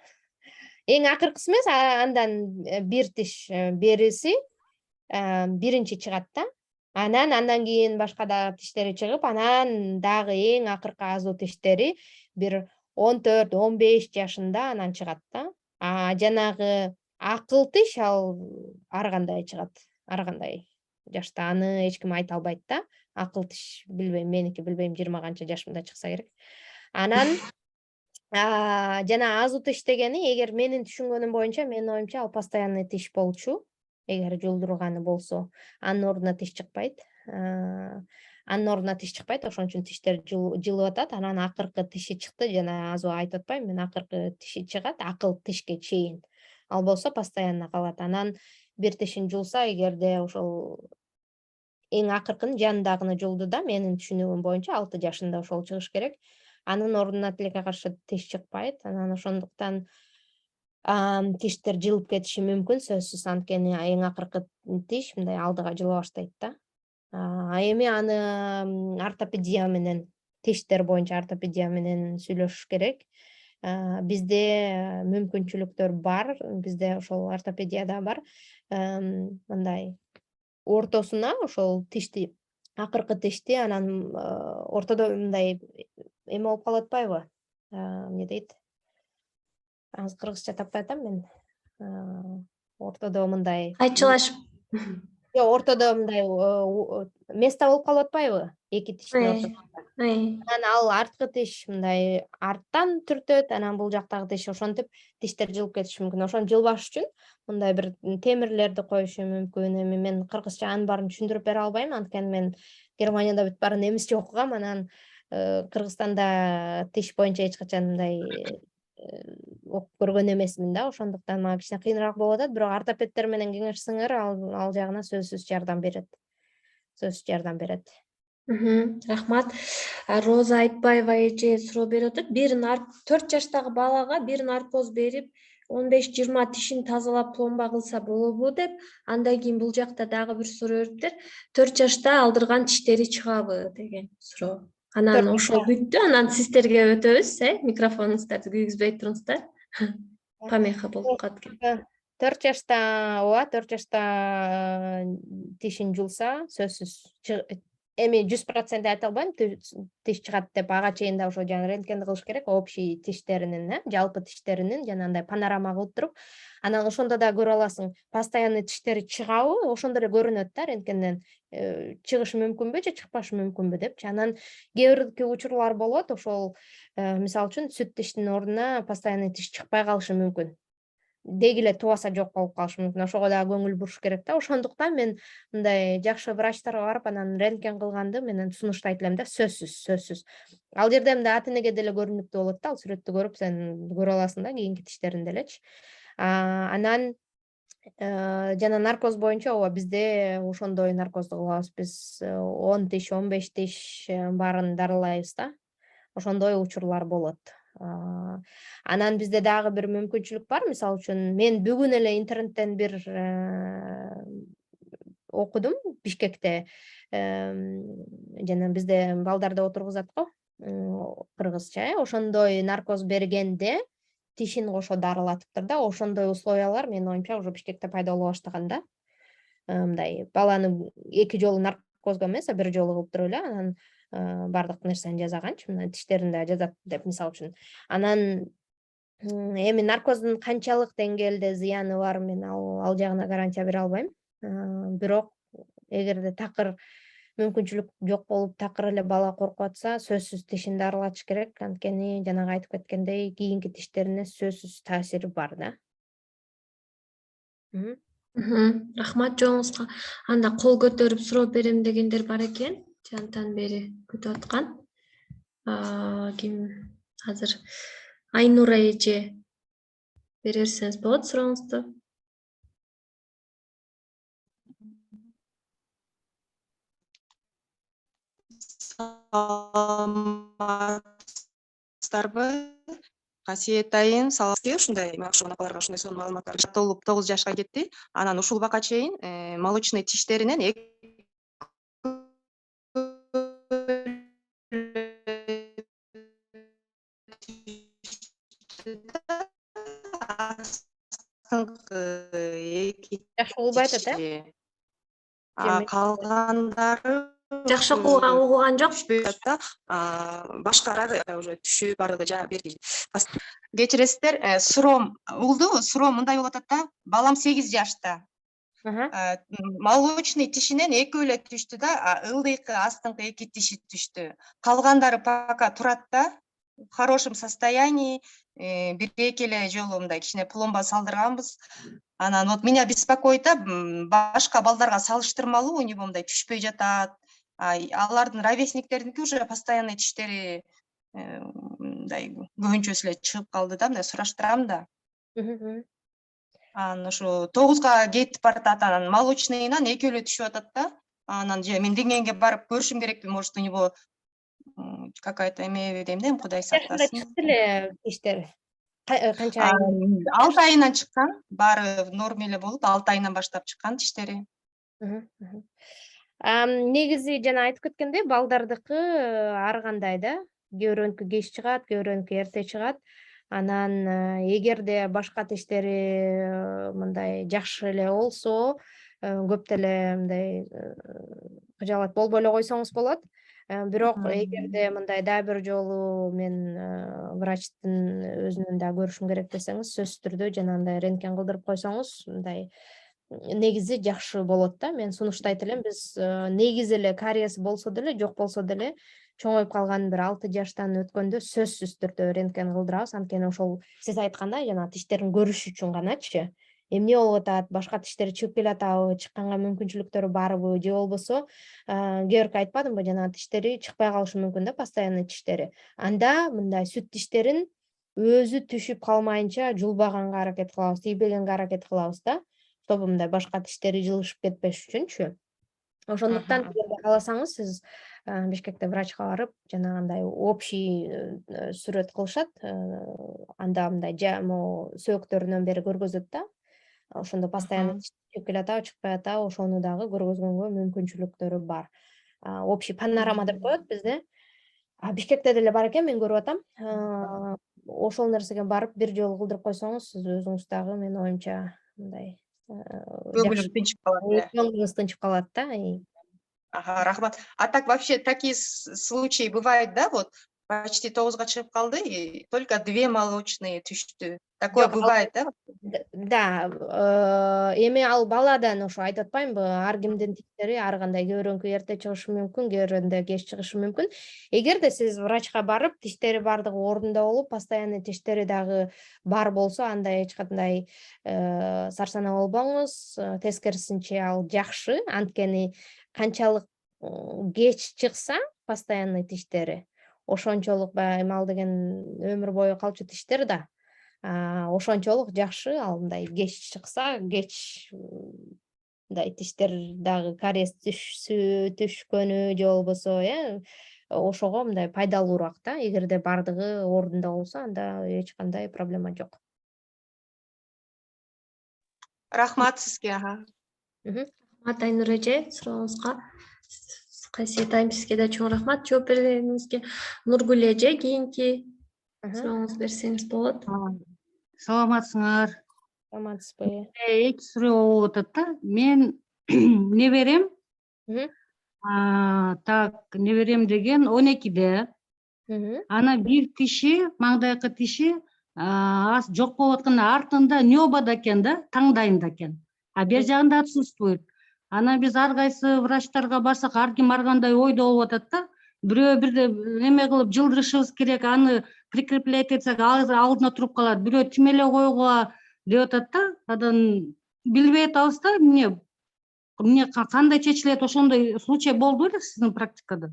Эң акыркысы эмес, андан бир тиш бериси биринчи чыгат да. Андан кийин башка да тиштери чыгып, анан дагы эң акыркы азуу тиштери бир 14-15 жашында анан чыгат да. Жанагы акыл тиш ал ар кандай чыгат, ар кандай жашта. Аны эч ким айта албайт да. Акыл тиш билбейм, меники билбейм, 20 канча жашымда чыкса керек. Анан жана азуу тиш дегени, эгер менин түшүнгөнүм боюнча, менин оюмча ал постоянный тиш болчу. Эгер жуулдурганы болсо, анын ордуна тиш чыкпайт. Ошон үчүн тиштер жылып атат. Анан акыркы тиши чыкты, жана азуу айтып атпайм, мен акыркы тиши чыгат, акыл тишке чейин. Ал болсо постоянно калат. Анан бир тишин жуулса, эгерде ошол эң акыркынын жанындагыны жуулду да, менин түшүнүгүм боюнча 6 жашында ошол чыгыш керек. Анын ордуна тилекке каршы тиш чыкпайт. Анан ошондуктан тиштер жылып кетиши мүмкүн, сөзсүз, анткени эң акыркы тиш мындай алдыга жыла баштайт да. Эми аны ортопедия менен тиштер боюнча ортопедия менен сүйлөшүш керек. Бизде мүмкүнчүлүктөр бар, бизде ошол ортопедияда бар. Мындай ортосуна ошол тишти, акыркы тишти анан ортодо мындай эме болуп калып атпайбы? Эмне дейт? Азыр кыргызча таппай атам мен. Ортодо мындай Кайчылашып. Жок, ортодо мындай место болуп калып атпайбы? Эки тиштин ортосунда. Анан ал арткы тиш мындай арттан түртөт, анан бул жактагы тиш ошентип тиштер жылып кетиши мүмкүн. Ошону жылбаш үчүн мындай бир темирлерди коюшу мүмкүн. Эми мен кыргызча анын баарын түшүндүрүп бере албайм, анткени мен Германияда бүт баарын немисче окугам, анан Кыргызстанда тиш боюнча эч качан мындай окуп көргөн эмесмин да, ошондуктан мага кичине кыйыныраак болуп атат, бирок ортопедтер менен кеңешсеңер ал жагына сөзсүз жардам берет. Рахмат. Роза Айтбаева эже суроо берип атат. 4 жаштагы балага бир наркоз берип 15-20 тишин тазалап пломба кылса болобу деп. Андан кийин бул жакта дагы бир суроо бериптир. 4 жашта алдырган тиштери чыгабы деген суроо. Анан ошол бүттү. Анан сиздерге өтөбүз, микрофонуңуздарды күйгүзбөй туруңуздар. Помеха болуп калат экен. 4 жашта, 4 жашта тишин жулса, сөзсүз эми 100% айта албайм, тиш чыгат деп. Ага чейин да ошо жана рентгенди кылыш керек, общий тиштеринин, жалпы тиштеринин жана андай панорама кылып туруп, анан ошондо да көрө аласың, постоянный тиштери чыгабы, ошондо эле көрүнөт да рентгенден. Чыгышы мүмкүнбү же чыкпашы мүмкүнбү депчи. Анан кээ бир учурлар болот, ошол мисалы үчүн сүт тиштин ордуна постоянный тиш чыкпай калышы мүмкүн. Деги эле тубаса жок болуп калышы мүмкүн. Ошого дагы көңүл буруш керек да. Ошондуктан мен мындай жакшы врачтарга барып, анан рентген кылганды менен сунуштайт элем да, сөзсүз. Ал жерде мындай ата энеге деле көрүнүктүү болот да, ал сүрөттү көрүп сен көрө аласың да кийинки тиштерин делечи. Анан жана наркоз боюнча ооба бизде ошондой наркозду кылабыз. Биз 10 тиш, 15 тиш баарын дарылайбыз да. Ошондой учурлар болот. Анан бизде дагы бир мүмкүнчүлүк бар. Мисалы үчүн мен бүгүн эле интернеттен бир окудум Бишкекте. Жана бизде балдарды отургузат го, кыргызча, ошондой наркоз бергенде тишин кошо дарылатыптыр да. Ошондой условиялар менин оюмча уже Бишкекте пайда боло баштаган да. Мындай баланы 2 жолу наркозго эмес, бир жолу кылып туруп эле, анан бардык нерсени жасаганчы, мына тиштерин да жазат деп мисалы үчүн. Анан эми наркоздун канчалык деңгээлде зыяны бар, мен ал жагына гарантия бере албайм. Бирок эгерде такыр мүмкүнчүлүк жок болуп, такыр эле бала коркуп атса, сөзсүз тишин дарылатыш керек. Анткени жанагы айтып кеткендей, кийинки тиштерине сөзсүз таасири бар да. Рахмат жоңузга. Анда кол көтөрүп суроо берем дегендер бар экен. Жантан бери күтүп аткан. Ким азыр? Айнура эже бере берсеңиз болот сурооңузду. Саламатсыздарбы? Касиет айым, саламатсызбы? Ушундай Макшон апаларга ушундай сонун маалыматтар толуп 9 жашка кетти. Анан ушул убакка чейин молочный тиштеринен Жакшы угубай атат, калгандары Жакшы угуган жок. да, башкарары уже түшүп бардыгы берди. Кечиресиздер, суроом улду, суроом мындай болуп атат да. Балам 8 жашта. Молочный тишинен экөө эле түштү да, ылдыйкы астыңкы 2 тиши түштү. Калгандары пока турат да, в хорошем состоянии. Бир-эки эле жолу мындай кичине пломба салдырганбыз. Анан вот меня беспокоит да, башка балдарга салыштырмалуу у него мындай түшпөй жатат. Алардын ровесниктериники уже постоянный тиштери мындай көбүнчөсү эле чыгып калды да, мындай сураштырам да. Анан ошо 9га кетип баратат, анан молочныйынан экөө эле түшүп атат да. Анан же мен рентгенге барып көрүшүм керекпи, может у него какая-то эме дейм да, Кудай сактасын. Чыкты эле тиштер. Канча ай? 6 айынан чыккан, баары норма эле болуп, 6 айынан баштап чыккан тиштери. Негизи жана айтып кеткендей, балдардыкы ар кандай да. Кээ бирөөнүкү кеч чыгат, кээ бирөөнүкү эрте чыгат. Анан эгерде башка тиштери мындай жакшы эле болсо, көп деле мындай кыжаалат болбой эле койсоңуз болот. Бирок эгерде мындай дагы бир жолу мен врачтын өзүнөн да көрүшүм керек десеңиз, сөзсүз түрдө жанагындай рентген кылдырып койсоңуз, мындай негизи жакшы болот да. Мен сунуштайт элем, биз негизи эле кариес болсо деле, жок болсо деле чоңоюп калган бир 6 жаштан өткөндө сөзсүз түрдө рентген кылдырабыз. Анткени ошол сиз айткандай жанагы тиштерин көрүш үчүн ганачы. Эмне болуп атат, башка тиштери чыгып келатабы, чыкканга мүмкүнчүлүктөрү барбы, же болбосо кээ бирки айтпадымбы, жанагы тиштери чыкпай калышы мүмкүн да, постоянный тиштери. Анда мындай сүт тиштерин өзү түшүп калмайынча жулбаганга аракет кылабыз, тийбегенге аракет кылабыз да. Чтобы мындай башка тиштери жылышып кетпеш үчүнчү. Ошондуктан эгерде кааласаңыз, сиз Бишкекте врачка барып, жанагындай общий сүрөт кылышат. Анда мындай могу сөөктөрүнөн бери көргөзөт да. Ошондо постоянно чыгып келатабы, чыкпай атабы, ошону дагы көргөзгөнгө мүмкүнчүлүктөрү бар. Общий панорама деп коет бизде. Бишкекте деле бар экен, мен көрүп атам. Ошол нерсеге барып бир жолу кылдырып койсоңуз, сиз өзүңүз дагы менин оюмча мындай көңүлүм тынчып калат. көңүлүңүз тынчып калат да. Ага, рахмат. А так вообще такие случаи бывают, да, вот почти 9-га чыгып калды, и только 2 молочные түштү. Такое бывает, да? Да, эми ал баладан ошо айтып атпаймынбы, ар кимдин тиштери ар кандай, кээ бирөөнүкү эрте чыгышы мүмкүн, кээ бирөөндө кеч чыгышы мүмкүн. Эгерде сиз врачка барып, тиштери бардыгы ордунда болуп, постоянный тиштери дагы бар болсо, анда эч кандай сарсанаа болбоңуз. Тескерисинче ал жакшы. Анткени канчалык кеч чыкса постоянный тиштери, ошончолук баягы ал деген өмүр бою калчу тиштер да. Ошончолук жакшы. Ал мындай кеч чыкса, кеч мындай тиштер дагы кариес түшкөнү же болбосо ошого мындай пайдалуураак да. Эгерде бардыгы ордунда болсо, анда эч кандай проблема жок. Рахмат сизге. Ага. Рахмат Айнур эже, сурооңузга. Кайсет айым, сизге да чоң рахмат жооп бергениңизге. Нургүл эже, кийинки сурооңузду берсеңиз болот. Саламатсыңар. Саламатсызбы? Эки суроо болуп атат да. Мен неберем. Так, неберем деген 12-де. Ана бир тиши, маңдайкы тиши аз жок болуп атканда артында небода экен да, таңдайында экен. Бер жагында отсутствует. Ана биз ар кайсы врачтарга барсак, ар ким ар кандай ойдо болуп атат да. Бирөө бирде эме кылып жылдырышыбыз керек, аны прикреплять этсек алдына туруп калат. Бирөө тимеле койгула деп атат да. Анан билбей атабыз да, эмне кандай чечилет, ошондой случай болду беле сиздин практикада?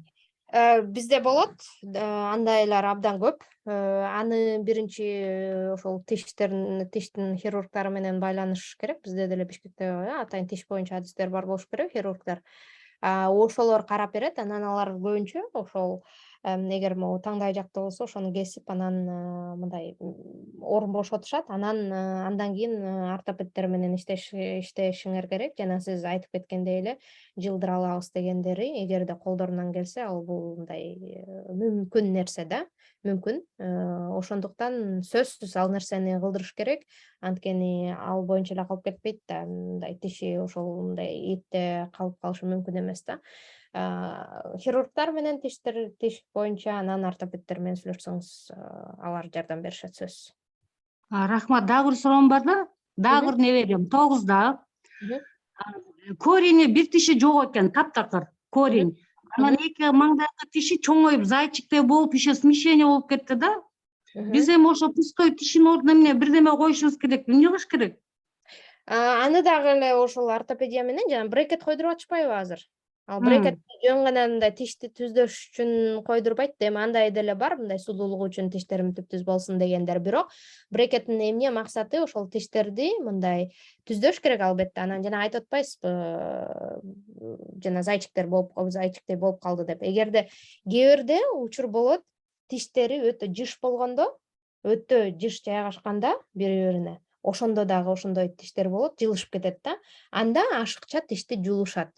Бизде болот, андайлар абдан көп. Аны биринчи ошол тиштин хирургдары менен байланыш керек. Бизде деле Бишкекте атайын тиш боюнча адистер бар болуш керек, хирургдар. Ошолор карап берет. Анан алар көбүнчө ошол эгер могу таңдай жакта болсо, ошону кесип, анан мындай орун бошотушат. Андан кийин ортопедтер менен иштешиңер керек. Жана сиз айтып кеткендей эле жылдыра алабыз дегендери, эгерде колдорунан келсе, ал бул мындай мүмкүн нерсе да, мүмкүн. Ошондуктан сөзсүз ал нерсени кылдырыш керек. Анткени ал боюнча эле калып кетпейт да, мындай тиши ошол мындай итте калып калышы мүмкүн эмес да. Хирургдар менен тиш боюнча, анан ортопедтер менен сүйлөшсөңүз, алар жардам беришет сөзсүз. Рахмат. Дагы бир суроом бар да. Дагы бир неберем 9-да. Корени бир тиши жок экен, таптакыр корень. Анан эки маңдайкы тиши чоңоюп, зайчиктей болуп, еще смещение болуп кетти да. Биз эми ошо пустой тишинин ордуна эмне бирдеме коюшубуз керек, эмне кылыш керек? Аны дагы эле ошол ортопедия менен жана брекет койдуруп атышпайбы азыр? Ал брекет жөн гана мындай тишти түздөш үчүн койдурбайт. Эми андай деле бар, мындай сулуулугу үчүн тиштерим түп-түз болсун дегендер. Бирок брекеттин эмне максаты? Ошол тиштерди мындай түздөш керек албетте. Анан жана айтып атпайсызбы, жана зайчиктей болуп калды деп. Эгерде кээ бирде учур болот, тиштери өтө жыш болгондо, өтө жыш жайгашканда бири-бирине, ошондо дагы ошондой тиштер болот, жылышып кетет да. Анда ашыкча тишти жулушат.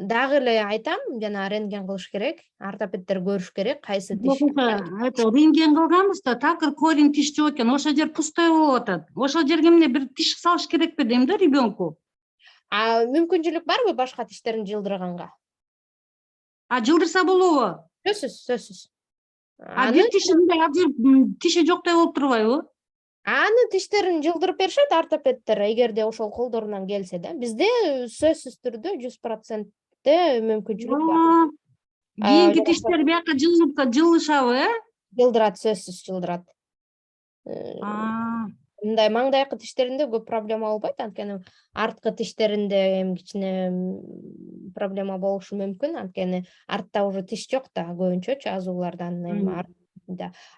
Дагы эле айтам, жана рентген кылыш керек, ортопедтер көрүш керек, кайсы тиш. Это рентген кылганбыз да, такыр корень тиш жок экен, ошол жер пустой болуп атат. Ошол жерге эмне бир тиш салыш керекпи дейм да ребенку. Мүмкүнчүлүк барбы башка тиштерин жылдырганга? Жылдырса болобу? Сөзсүз. Бир тишинде тиши жоктой болуп турбайбы? Аны тиштерин жылдырып беришет ортопедтер, эгерде ошол колдорунан келсе да. Бизде сөзсүз түрдө 100% мүмкүнчүлүк бар. Кийинки тиштер бияка жылышабы, Жылдырат, сөзсүз жылдырат. Мындай маңдайкы тиштеринде көп проблема болбойт, анткени арткы тиштеринде эми кичине проблема болушу мүмкүн, анткени артта уже тиш жок да көбүнчөчү азуулардан эми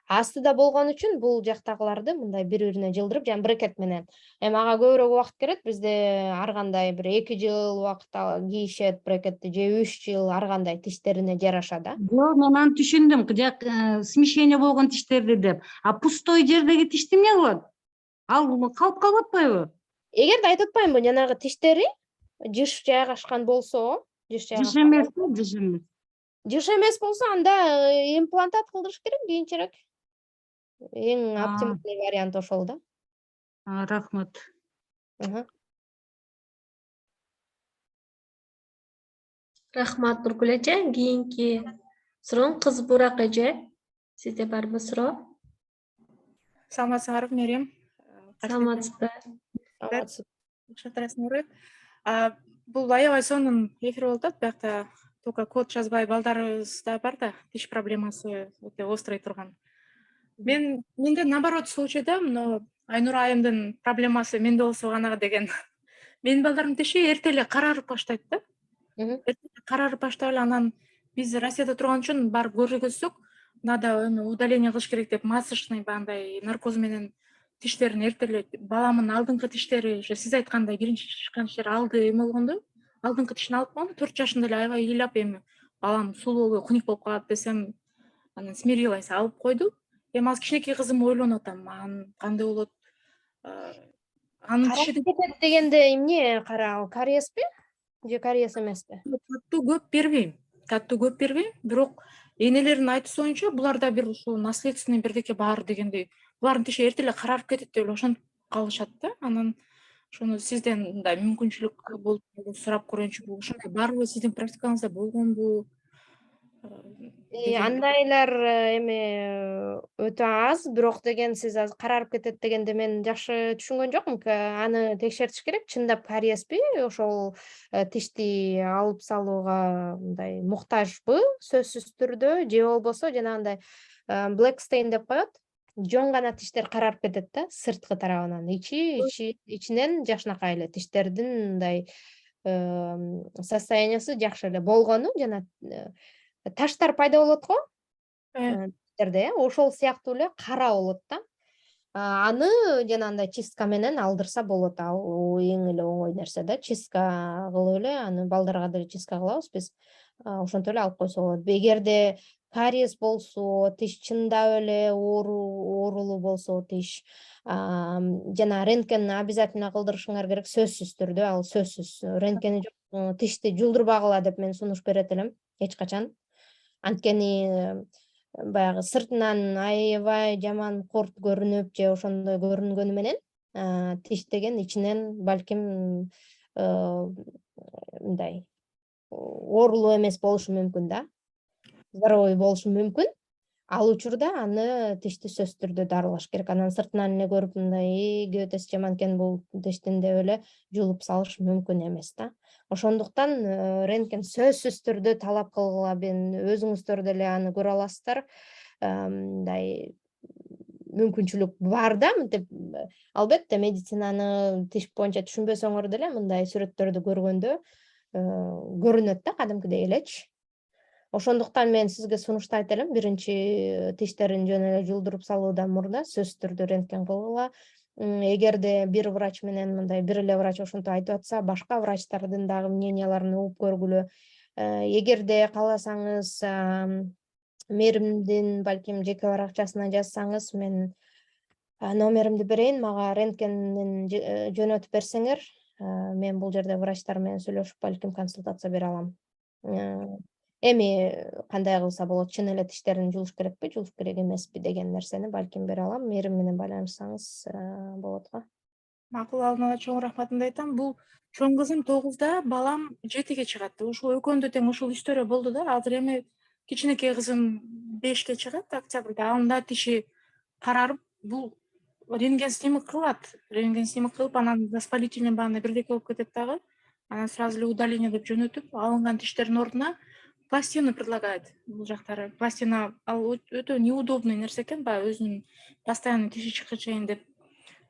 астыда болгон үчүн бул жактагыларды мындай бири-бирине жылдырып, жана брекет менен. Эми ага көбүрөөк убакыт керет, бизде ар кандай бир 2 жыл убакыт кийишет брекетти, же 3 жыл ар кандай тиштерине жараша да. Жок, мен аны түшүндүм, смещение болгон тиштерди деп. Пустой жердеги тишти эмне кылат? Ал калып калып атпайбы? Эгерде айтып атпаймынбы, жанагы тиштери жыш жайгашкан болсо, Жыш эмес, жыш эмес. жыш эмес болсо, анда имплантат кылдырыш керек кийинчерээк. Эң оптимальный вариант ошол да. Рахмат. Рахмат Нургүл эже. Кийинки суроо кыз Бурак эже. Сизде барбы суроо? Саламатсыңарбы, Мерим? Саламатсызбы? Шатырасыңарбы? Бул аябай сонун эфир болуп атат, биякта только код жазбай балдарыбызда бар да, тиш проблемасы өтө острый турган. Менде наоборот случай да, но Айнура айымдын проблемасы менде болсо гана деген. Менин балдарымдын тиши эрте эле карарып баштайт да. Карарып баштап эле анан биз Россияда турган үчүн барып көргөзсөк, надо удаление кылыш керек деп масочный бандай наркоз менен тиштерин эрте эле баламдын алдыңкы тиштери, сиз айткандай биринчи чыккан тиштер алды эме болгондо, алдыңкы тишин алып койгондо 4 жашында эле аябай ыйлап, эми балам сулуу болбой куник болуп калат десем, анан смирилась алып койду. Эми азыр кичинекей кызым ойлонуп атам, анан кандай болот? Анын тиши дегенде эмне кара, кариеспи же кариес эмеспи? Таттуу көп бербейм, бирок энелердин айтуусу боюнча буларда бир ушул наследственный бирдеке бар дегендей. Булардын тиши эрте эле карарып кетет деп эле ошентип калышат да. Анан ошону сизден мындай мүмкүнчүлүк болуп сурап көрөйүнчү, бул ошондой барбы, сиздин практикаңызда болгонбу? Андайлар эми өтө аз, бирок деген сиз азыр карарып кетет дегенде мен жакшы түшүнгөн жокмун. Аны текшертиш керек, чындап кариеспи, ошол тишти алып салууга мындай муктажбы сөзсүз түрдө, же болбосо жанагындай black stain деп коет. Жон гана тиштер карарып кетет да, сырткы тарабынан, ичинен жакшынакай эле тиштердин мындай состояниясы жакшы эле болгону, жана таштар пайда болот го тиштерде, ошол сыяктуу эле кара болот да. Аны жанагындай чистка менен алдырса болот. Ал эң эле оңой нерсе да, чистка кылып эле, аны балдарга деле чистка кылабыз биз. Ошентип эле алып койсо болот. Эгерде кариес болсо, тиш чындап эле оорулуу болсо тиш, жана рентген обязательно кылдырышыңар керек, сөзсүз түрдө, ал сөзсүз. Рентгени жок тишти жулдурбагыла деп мен сунуш берет элем эч качан. Анткени баягы сыртынан аябай жаман корт көрүнүп же ошондой көрүнгөнү менен тиш деген ичинен балким мындай оорулуу эмес болушу мүмкүн да, здоровый болушу мүмкүн. Ал учурда аны тишти сөзсүз түрдө дарылаш керек. Анан сыртынан эле көрүп мындай көөтөсү жаман экен, бул тиштин деп эле жулуп салыш мүмкүн эмес да. Ошондуктан рентген сөзсүз түрдө талап кылгыла, өзүңүздөр деле аны көрө аласыздар. Мындай мүмкүнчүлүк бар да, мынтип албетте медицинаны тиш боюнча түшүнбөсөңөр деле мындай сүрөттөрдү көргөндө көрүнөт да, кадимкидей элечи. Ошондуктан мен сизге сунуштайт элем, биринчи тиштерин жөн эле жулдуруп салуудан мурда сөзсүз түрдө рентген кылгыла. Эгерде бир врач менен мындай бир эле врач ошентип айтып атса, башка врачтардын дагы мненияларын угуп көргүлө. Эгерде кааласаңыз, Меримдин балким жеке баракчасына жазсаңыз, мен номеримди берейин, мага рентгенден жөнөтүп берсеңер, Мен бул жерде врачтар менен сүйлөшүп балким консультация бере алам. Эми кандай кылса болот, чын эле тиштерин жууш керекпи, жууш керек эмеспи деген нерсени балким бере алам. Мээрим менен байланышсаңыз болот го. Макул, алдын ала чоң рахматымды айтам. Бул чоң кызым 9-да, балам 7-ге чыгат. Ушул экөөндө тең ушул иштөрү болду да. Азыр эми кичинекей кызым 5-ке чыгат октябрда. Анын да тиши карарып, бул рентген снимок кылат. Рентген снимок кылып, анан воспалительный бааны бирдеке болуп кетет дагы. Анан сразу эле удаление деп жөнөтүп, алынган тиштердин ордуна пластину предлагает. Бул жактары пластина ал өтө неудобный нерсе экен, баягы өзүнүн постоянно тиши чыкчайын деп.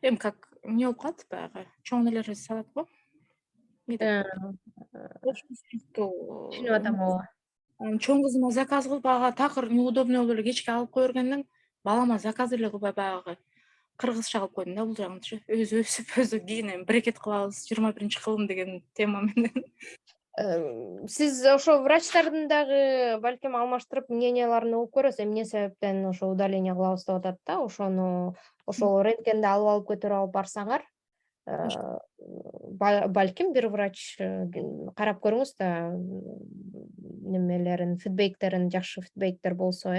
Эми как не болуп калат баягы. Чоң нелер салат го. Түшүнүп атам, ооба. Чоң кызыма заказ кылып, ага такыр неудобный болуп эле кечке алып кое бергенден балама заказ эле кылбай баягы кыргызча кылып койдум да бул жагынчы. Өзү өсүп, өзү кийинем, брекет кылабыз 21-кылым деген тема менен. Сиз ошо врачтардын дагы балким алмаштырып мненияларын угуп көрөсүз. Эмне себептен ошо удаление кылабыз деп атат да, ошону ошол рентгенди алып көтөрүп алып барсаңар, балким бир врач карап көрүңүз да, немелерин, фидбектерин, жакшы фидбектер болсо,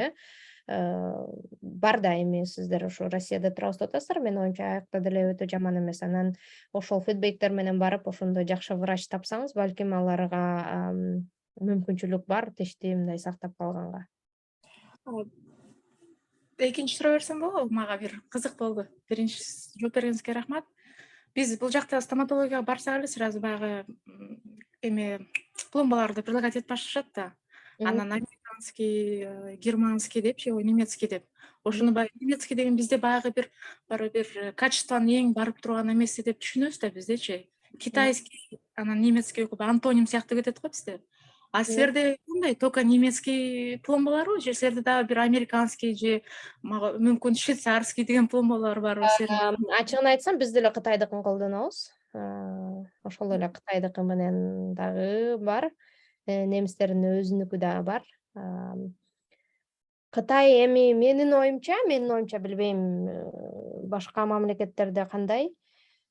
бар да. Эми сиздер ошо Россияда турабыз деп атасыздар, менин оюмча аякта деле өтө жаман эмес. Анан ошол фидбектер менен барып, ошондой жакшы врач тапсаңыз, балким аларга мүмкүнчүлүк бар тишти мындай сактап калганга. Экинчи суроо берсем болобу? Мага бир кызык болду. Биринчи жооп бергениңизге рахмат. Биз бул жакта стоматологияга барсак эле сразу баягы эме пломбаларды предлагать этип башташат да. Анан американский, германский депчи, немецкий деп. Ошону баягы немецкий деген бизде баягы бир качествонун эң барып турган эмеси деп түшүнөбүз да биздечи. Китайский, анан немецкий окуп антоним сыяктуу кетет го бизде. А силерде кандай? Только немецкий пломбаларбы же силерде дагы бир американский же мүмкүн швейцарский деген пломбалар барбы силерде? Ачыгын айтсам, биз деле Кытайдыкын колдонобуз. Ошол эле Кытайдыкы менен дагы бар. Немистердин өзүнүкү дагы бар. Кытай эми менин оюмча билбейм, башка мамлекеттерде кандай.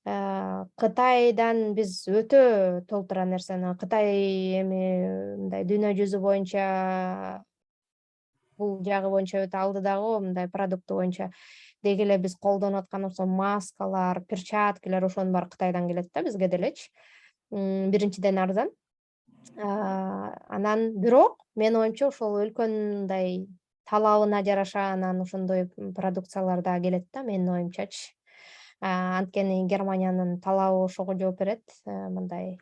Кытайдан биз өтө толтура нерсени, Кытай эми мындай дүйнө жүзү боюнча бул жагы боюнча өтө алдыдагы, мындай продукты боюнча. Деги эле биз колдонуп аткан ошо маскалар, перчаткалар, ошонун баары Кытайдан келет да бизге делечи. Биринчиден арзан. Анан бирок менин оюмча ошол өлкөнүн мындай талабына жараша анан ошондой продукциялар да келет да, менин оюмчачы. Анткени Германиянын талабы ошого жооп берет, мындай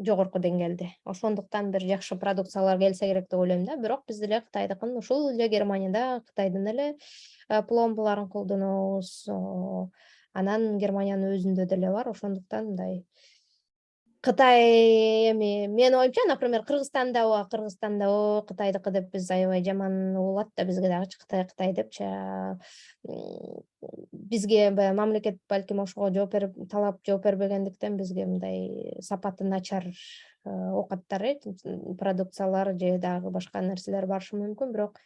жогорку деңгээлде. Ошондуктан бир жакшы продукциялар келсе керек деп ойлойм да. Бирок биз деле Кытайдыкын, ушул эле Германияда Кытайдын эле пломбаларын колдонобуз. Анан Германиянын өзүндө деле бар. Ошондуктан мындай Кытай эми менин оюмча, например, Кыргызстанда Кытайдыкы деп биз аябай жаман болот да, бизге дагычы Кытай депчи. Бизге мамлекет балким ошого талап жооп бербегендиктен бизге мындай сапаты начар оокаттар, продукциялар же дагы башка нерселер барышы мүмкүн, бирок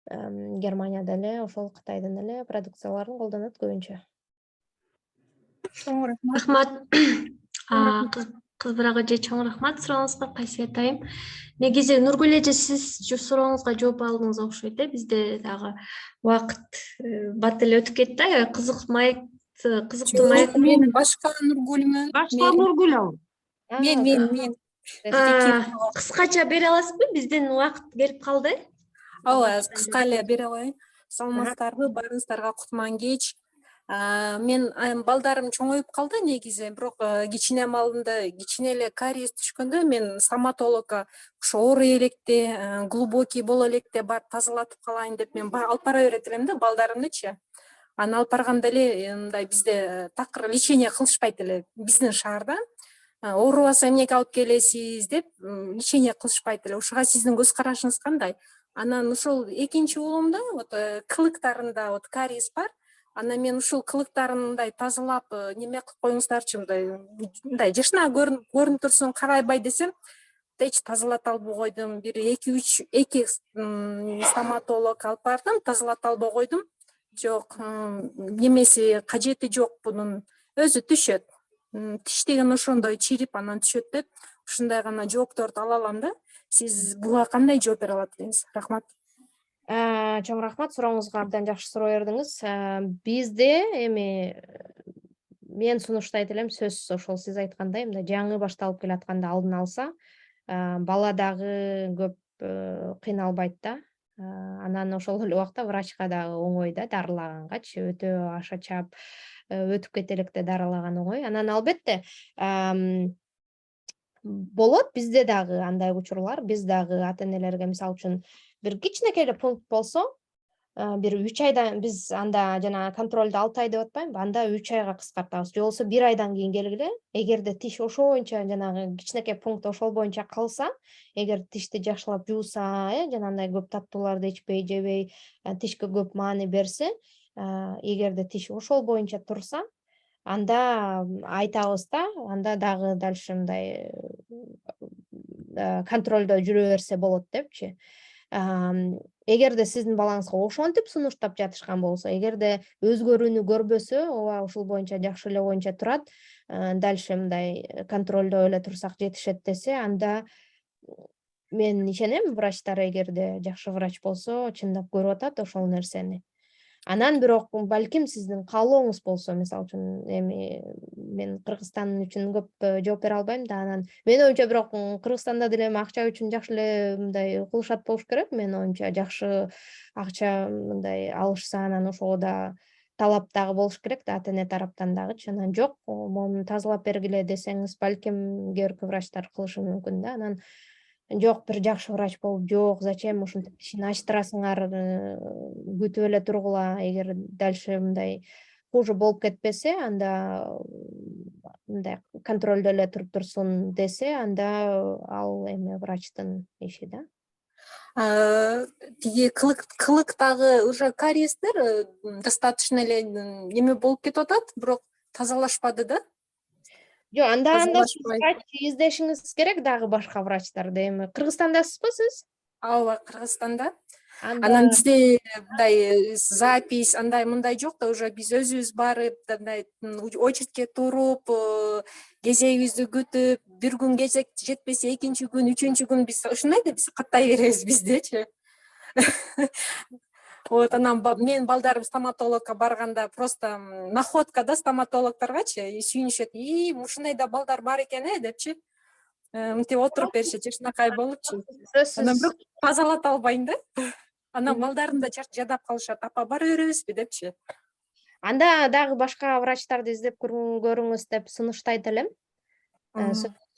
Германияда эле ошол Кытайдын эле продукцияларын колдонот көбүнчө. Чоң Рахмат. Кызбыр ага же чоң рахмат сурооңузга, кайсы атайм. Негизи Нургүл эже, сиз сурооңузга жооп алдыңыз окшойт. Бизде дагы убакыт бат эле өтүп кетти. Кызыктуу маек. Мен башка Нургүлмүн. Башка Нургүл ал. Мен. Кыскача бере аласызбы? Биздин убакыт келип калды. Ооба, кыска эле бере алайын. Саламатсыздарбы? Баарыңыздарга кутман кеч. Мен балдарым чоңоюп калды негизи, бирок кичине эле кариес түшкөндө мен стоматологко ошо оор электе, глубокий боло электе барып тазалатып калайын деп мен алып бара берет элем да балдарымдычы. Аны алып барганда эле мындай бизде такыр лечение кылышпайт эле, биздин шаарда. Оорубаса эмнеге алып келесиз деп лечение кылышпайт эле. Ошого сиздин көз карашыңыз кандай? Анан ошол экинчи уулумда вот кылыктарында кариес бар. Анан мен ушул кылыктарын мындай тазалап, неме кылып коюңуздарчы, мындай жашына көрүнүп турсун, карайбай десем, эч тазалата албай койдум. Бир 2 стоматолог алып бардым, тазалата албай койдум. Жок, немеси кажети жок, бунун өзү түшөт. тиш деген ошондой чирип анан түшөт деп ушундай гана жоопторду ала алам да. Сиз буга кандай жооп бере алат элеңиз? Рахмат. Чоң рахмат, сурооңузга абдан жакшы суроо бердиңиз. Бизде эми мен сунуштайт элем, сөзсүз ошол сиз айткандай мындай жаңы башталып келатканда алдын алса, бала дагы көп кыйналбайт да. Анан ошол эле убакта врачка дагы оңой да, дарылагангачы өтө аша чап өтүп кете электе дарылаган оңой. Анан албетте болот бизде дагы андай учурлар, биз дагы ата энелерге мисалы үчүн бир кичинекей эле пункт болсо, бир 3 айдан биз анда жана контролду 6 ай деп атпаймынбы, анда 3 айга кыскартабыз. Же болбосо 1 айдан кийин келгиле, эгерде тиш ошо боюнча жанагы кичинекей пункт ошол боюнча калса, эгер тишти жакшылап жууса, жанагындай көп таттууларды ичпей, жебей, тишке көп маани берсе, эгерде тиш ошол боюнча турса, анда айтабыз да, анда дагы дальше мындай контролдо жүрө берсе болот депчи. Эгерде сиздин балаңызга ошентип сунуштап жатышкан болсо, эгерде өзгөрүүнү көрбөсө, ооба ушул боюнча жакшы эле боюнча турат, дальше мындай контролдо эле турсак жетишет десе, анда мен ишенем, врачтар эгерде жакшы врач болсо, чындап көрүп атат ошол нерсени. Анан бирок балким сиздин каалооңуз болсо, мисалы үчүн эми мен Кыргызстан үчүн көп жооп бере албайм да, анан менин оюмча бирок Кыргызстанда деле акча үчүн жакшы эле мындай кылышат болуш керек. Менин оюмча жакшы акча мындай алышса, анан ошого да талап дагы болуш керек да, ата эне тараптан дагычы. Анан жок, моуну тазалап бергиле десеңиз, балким кээ бирки врачтар кылышы мүмкүн да. Анан жок, бир жакшы врач болуп, жок, зачем ушинтип тишин ачтырасыңар, күтүп эле тургула, эгер дальше мындай хуже болуп кетпесе, анда мындай контролдо эле туруп турсун десе, анда ал эми врачтын иши да. Тиги кылыктагы уже кариестер достаточно эле неме болуп кетип атат, бирок тазалашпады да. Жок, анда Тазалашпай. врач издешиңиз керек дагы башка врачтарды. Эми Кыргызстандасызбы сиз? Ооба, Кыргызстанда. Анда Анан бизде мындай запись андай мындай жок да, уже биз өзүбүз барып, мындай очередке туруп, кезегибизди күтүп, бир күн кезек жетпесе экинчи күн, үчүнчү күн биз ушундай да биз каттай беребиз биздечи. Вот, анан мен балдарым стоматологко барганда просто находка да стоматологторгочу сүйүнүшөт. Ушундай да балдар бар экен депчи. Мынтип отуруп беришет, ушунакай болупчу. Анан бирок тазалата албайм да. Анан балдарым да жадап калышат, апа бара беребизби депчи. Анда дагы башка врачтарды издеп көрүңүз деп сунуштайт элем.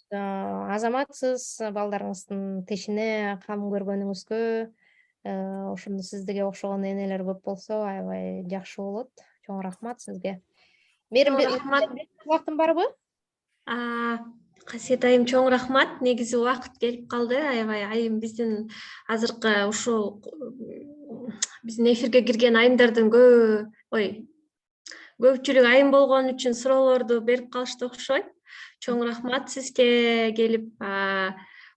Азаматсыз, балдарыңыздын тишине кам көргөнүңүзгө, ошондо сиздерге окшогон энелер көп болсо, аябай жакшы болот. Чоң рахмат сизге. Рахмат. Убактым барбы? Касиет айым, чоң рахмат. Негизи убакыт келип калды. Аябай айым биздин азыркы ушул биздин эфирге кирген айымдардын көпчүлүгү айым болгон үчүн суроолорду берип калышты окшойт. Чоң рахмат сизге келип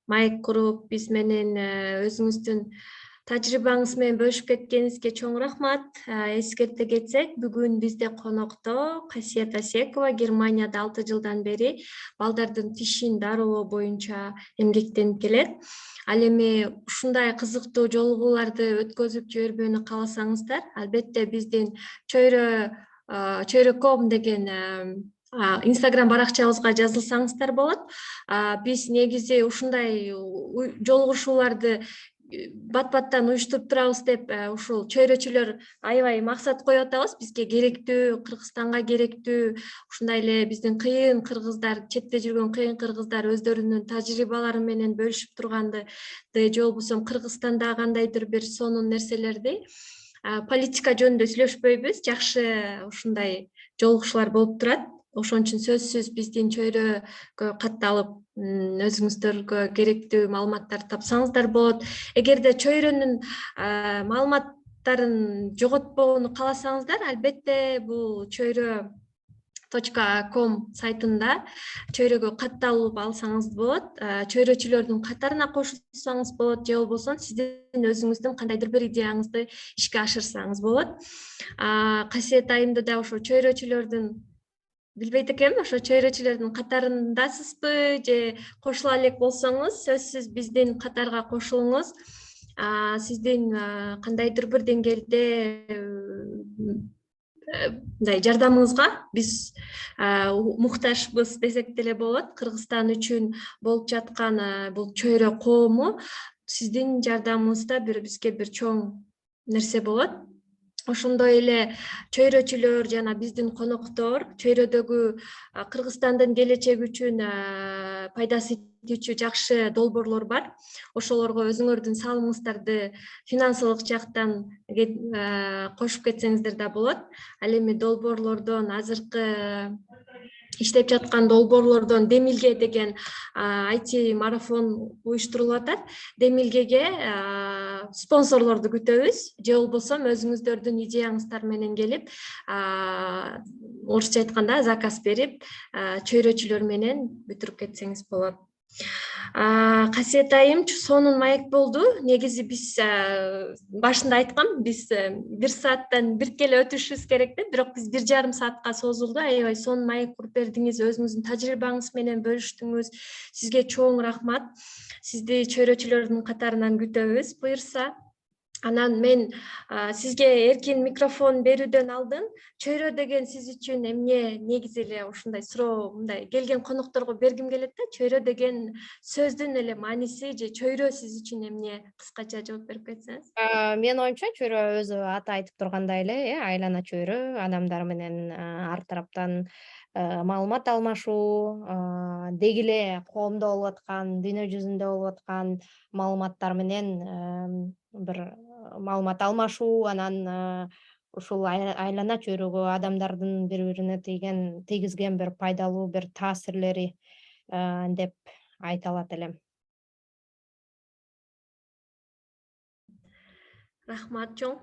майк куруп биз менен өзүңүздүн тажрыйбаңыз менен бөлүшүп кеткениңизге чоң рахмат. Эскерте кетсек, бүгүн бизде конокто Касиет Асекова Германияда 6 жылдан бери балдардын тишин дарылоо боюнча эмгектенип келет. Ал эми ушундай кызыктуу жолугууларды өткөзүп жибербөөнү кааласаңыздар, албетте биздин чөйрөком деген Instagram баракчабызга жазылсаңыздар болот. Биз негизи ушундай жолугушууларды бат-баттан уюштуруп турабыз деп ушул чөйрөчүлөр аябай максат коюп атабыз. Бизге керектүү, Кыргызстанга керектүү, ушундай эле биздин кыйын кыргыздар, четте жүргөн кыйын кыргыздар өздөрүнүн тажрыйбалары менен бөлүшүп турганды, же болбосо Кыргызстанда кандайдыр бир сонун нерселерди политика жөнүндө сүйлөшпөйбүз. Жакшы ушундай жолугушуулар болуп турат. Ошон үчүн сөзсүз биздин чөйрөгө катталып, өзүңүздөргө керектүү маалыматтарды тапсаңыздар болот. Эгерде чөйрөнүн маалыматтарын жоготпоону кааласаңыздар, албетте бул чөйрө.com сайтында чөйрөгө катталып алсаңыз болот. Чөйрөчүлөрдүн катарына кошулсаңыз болот, же болбосо сиздин өзүңүздүн кандайдыр бир идеяңызды ишке ашырсаңыз болот. Касиет айымды да ошо чөйрөчүлөрдүн билбейт экенмин, ошо чөйрөчүлөрдүн катарындасызбы же кошула элек болсоңуз, сөзсүз биздин катарга кошулуңуз. Сиздин кандайдыр бир деңгээлде мындай жардамыңызга биз муктажбыз десек деле болот. Кыргызстан үчүн болуп жаткан бул чөйрө коому сиздин жардамыңызда бизге бир чоң нерсе болот. Ошондой эле чөйрөчүлөр жана биздин коноктор чөйрөдөгү Кыргызстандын келечеги үчүн пайдасы тиючү жакшы долбоорлор бар. Ошолорго өзүңөрдүн салымыңыздарды финансылык жактан кошуп кетсеңиздер да болот. Ал эми долбоорлордон азыркы иштеп жаткан долбоорлордон Демилге деген IT марафон уюштурулуп атат. Демилгеге спонсорлорду күтөбүз. Же болбосо өзүңүздөрдүн идеяңыздар менен келип, орусча айтканда заказ берип, чөйрөчүлөр менен бүтүрүп кетсеңиз болот. Касиет айым, сонун маек болду. Негизи биз башында айткам, биз 1 сааттан биркеле өтүшүбүз керек да, бирок биз 1,5 саатка созулду. Аябай сонун маек куруп бердиңиз, өзүңүздүн тажрыйбаңыз менен бөлүштүңүз. Сизге чоң рахмат. Сизди чөйрөчүлөрдүн катарынан күтөбүз, буюрса. Анан мен сизге эркин микрофон берүүдөн алдын чөйрө деген сиз үчүн эмне, негизи эле ушундай суроо мындай келген конокторго бергим келет да. Чөйрө деген сөздүн эле мааниси же чөйрө сиз үчүн эмне, кыскача жооп берип кетсеңиз. Менин оюмча чөйрө өзү аты айтып тургандай эле, айлана чөйрө, адамдар менен ар тараптан маалымат алмашуу, деги эле коомдо болуп аткан, дүйнө жүзүндө болуп аткан маалыматтар менен бир маалымат алмашуу, анан ушул айлана чөйрөгө адамдардын бири-бирине тийгизген бир пайдалуу бир таасирлери деп айта алат элем. Рахмат чоң.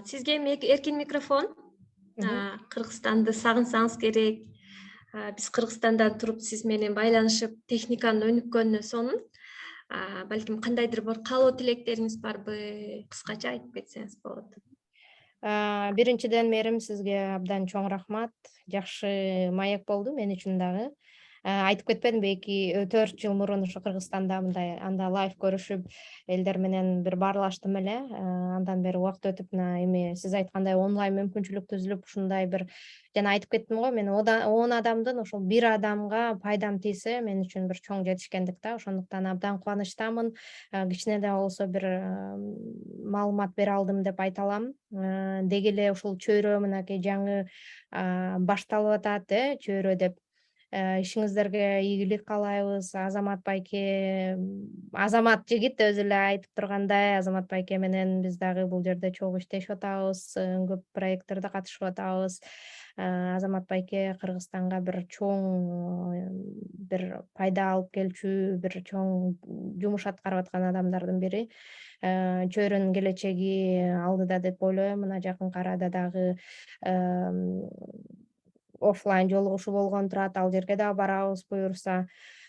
Сизге эркин микрофон. Кыргызстанды сагынсаңыз керек. Биз Кыргызстандан туруп сиз менен байланышып, техниканын өнүккөнүнө сонун. Балким кандайдыр бир каалоо тилектериңиз барбы? Кыскача айтып кетсеңиз болот. Биринчиден мээрим сизге абдан чоң рахмат. Жакшы маек болду мен үчүн дагы. Айтып кетпедимби, 2-4 жыл мурун ушу Кыргызстанда мындай анда лайв көрүшүп, элдер менен бир баарлаштым эле. Андан бери убакыт өтүп, эми сиз айткандай онлайн мүмкүнчүлүк түзүлүп, ушундай бир жана айтып кеттим го, мен 10 адамдын ошол 1 адамга пайдам тийсе, мен үчүн бир чоң жетишкендик да. Ошондуктан абдан кубанычтамын. Кичине да болсо бир маалымат бере алдым деп айта алам. Деги эле ушул чөйрө мынакей жаңы башталып атат, чөйрө деп. Ишиңиздерге ийгилик каалайбыз. Азамат байке, Азамат жигит өзү эле айтып тургандай, Азамат байке менен биз дагы бул жерде чогуу иштешип атабыз, көп проекттерде катышып атабыз. Азамат байке Кыргызстанга бир чоң бир пайда алып келчү, бир чоң жумуш аткарып аткан адамдардын бири. Чөйрөнүн келечеги алдыда деп ойлойм. Мына жакынкы арада дагы оффлайн жолугушуу болгон турат, ал жерге дагы барабыз буюрса.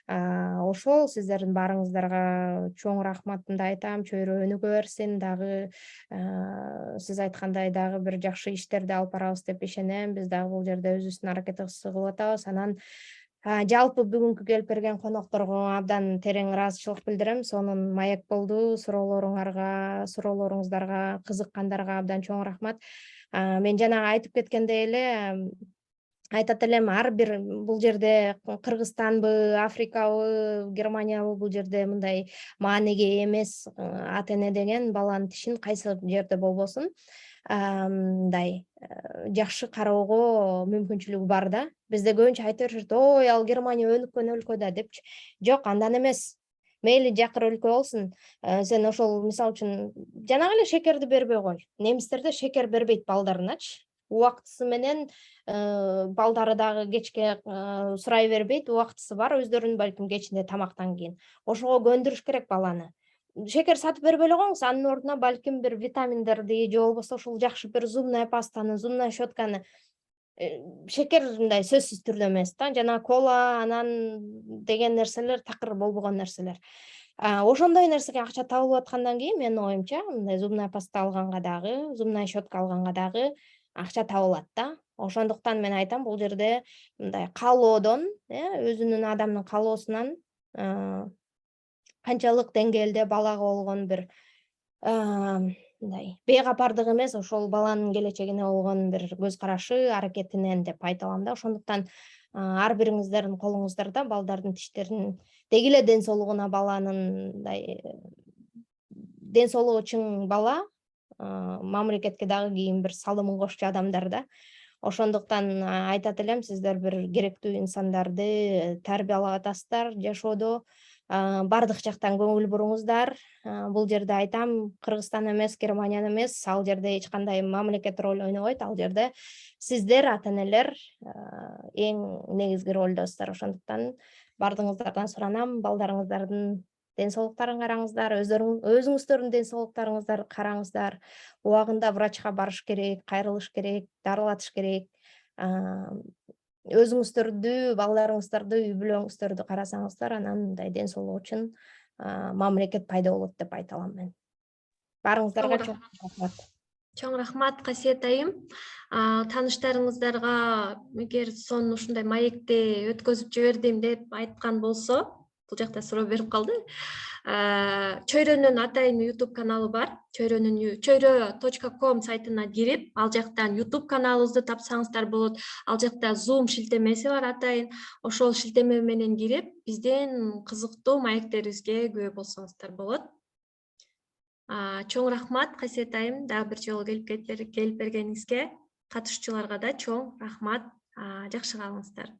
Ошол сиздердин баарыңыздарга чоң рахматымды айтам. Чөйрө өнүгө берсин, дагы сиз айткандай дагы бир жакшы иштерди алып барабыз деп ишенем. Биз дагы бул жерде өзүбүздүн аракетибизди кылып атабыз. Анан жалпы бүгүнкү келип берген конокторго абдан терең ыраазычылык билдирем. Сонун маек болду. Суроолоруңуздарга, кызыккандарга абдан чоң рахмат. Мен жанагы айтып кеткендей эле айтат элем, ар бир бул жерде Кыргызстанбы, Африкабы, Германиябы, бул жерде мындай мааниге эмес ата эне деген баланын тишин кайсы жерде болбосун мындай жакшы кароого мүмкүнчүлүгү бар да. Бизде көбүнчө айта беришет, ой, ал Германия өнүккөн өлкө да депчи. Жок, андан эмес. Мейли жакыр өлкө болсун, сен ошол мисалы үчүн жанагы эле шекерди бербей кой. Немистерде шекер бербейт балдарыначы. Убактысы менен балдары дагы кечке сурай бербейт, убактысы бар, өздөрүнүн балким кечинде тамактан кийин. Ошого көндүрүш керек баланы. Шекер сатып бербей эле коюңуз, анын ордуна балким бир витаминдерди же болбосо ушул жакшы бир зубная пастаны, зубная щетканы. Шекер мындай сөзсүз түрдө эмес да, жана кола, анан деген нерселер такыр болбогон нерселер. Ошондой нерсеге акча табылып аткандан кийин менин оюмча, мындай зубная паста алганга дагы, зубная щетка алганга дагы акча табылат да. Ошондуктан мен айтам, бул жерде мындай каалоодон, өзүнүн адамдын каалоосунан канчалык деңгээлде балага болгон бир мындай бейкапардык эмес, ошол баланын келечегине болгон бир көз карашы, аракетинен деп айта алам да. Ошондуктан ар бириңиздердин колуңуздарда балдардын тиштерин, деги эле ден соолугуна баланын мындай ден соолугу чың бала мамлекетке дагы кийин бир салымын кошчу адамдар да. Ошондуктан айтат элем, сиздер бир керектүү инсандарды тарбиялап атасыздар жашоодо. Бардык жактан көңүл буруңуздар. Бул жерде айтам, Кыргызстан эмес, Германия эмес, ал жерде эч кандай мамлекет роль ойнобойт. Ал жерде сиздер, ата-энелер эң негизги ролдосуздар. Ошондуктан бардыгыңыздардан суранам, балдарыңыздардын ден соолуктарын караңыздар, өзүңүздөрдүн ден соолуктарыңыздарды караңыздар. Убагында врачка барыш керек, кайрылыш керек, дарылатыш керек. Өзүңүздөрдү, балдарыңыздарды, үй бүлөңүздөрдү карасаңыздар, анан мындай ден соолук үчүн мамлекет пайда болот деп айта алам мен. Баарыңыздарга чоң рахмат. Чоң рахмат, Касиет айым. Тааныштарыңыздарга эгер сонун ушундай маекти өткөзүп жибердим деп айткан болсо, бул жакта суроо берип калды. Чөйрөнүн атайын YouTube каналы бар. Чөйрө.com сайтына кирип, ал жактан YouTube каналыбызды тапсаңыздар болот. Ал жакта Zoom шилтемеси бар атайын. Ошол шилтеме менен кирип, биздин кызыктуу маектерибизге күбө болсоңуздар болот. Чоң рахмат, Касиет айым, дагы бир жолу келип бергениңизге. Катышуучуларга да чоң рахмат. Жакшы калыңыздар.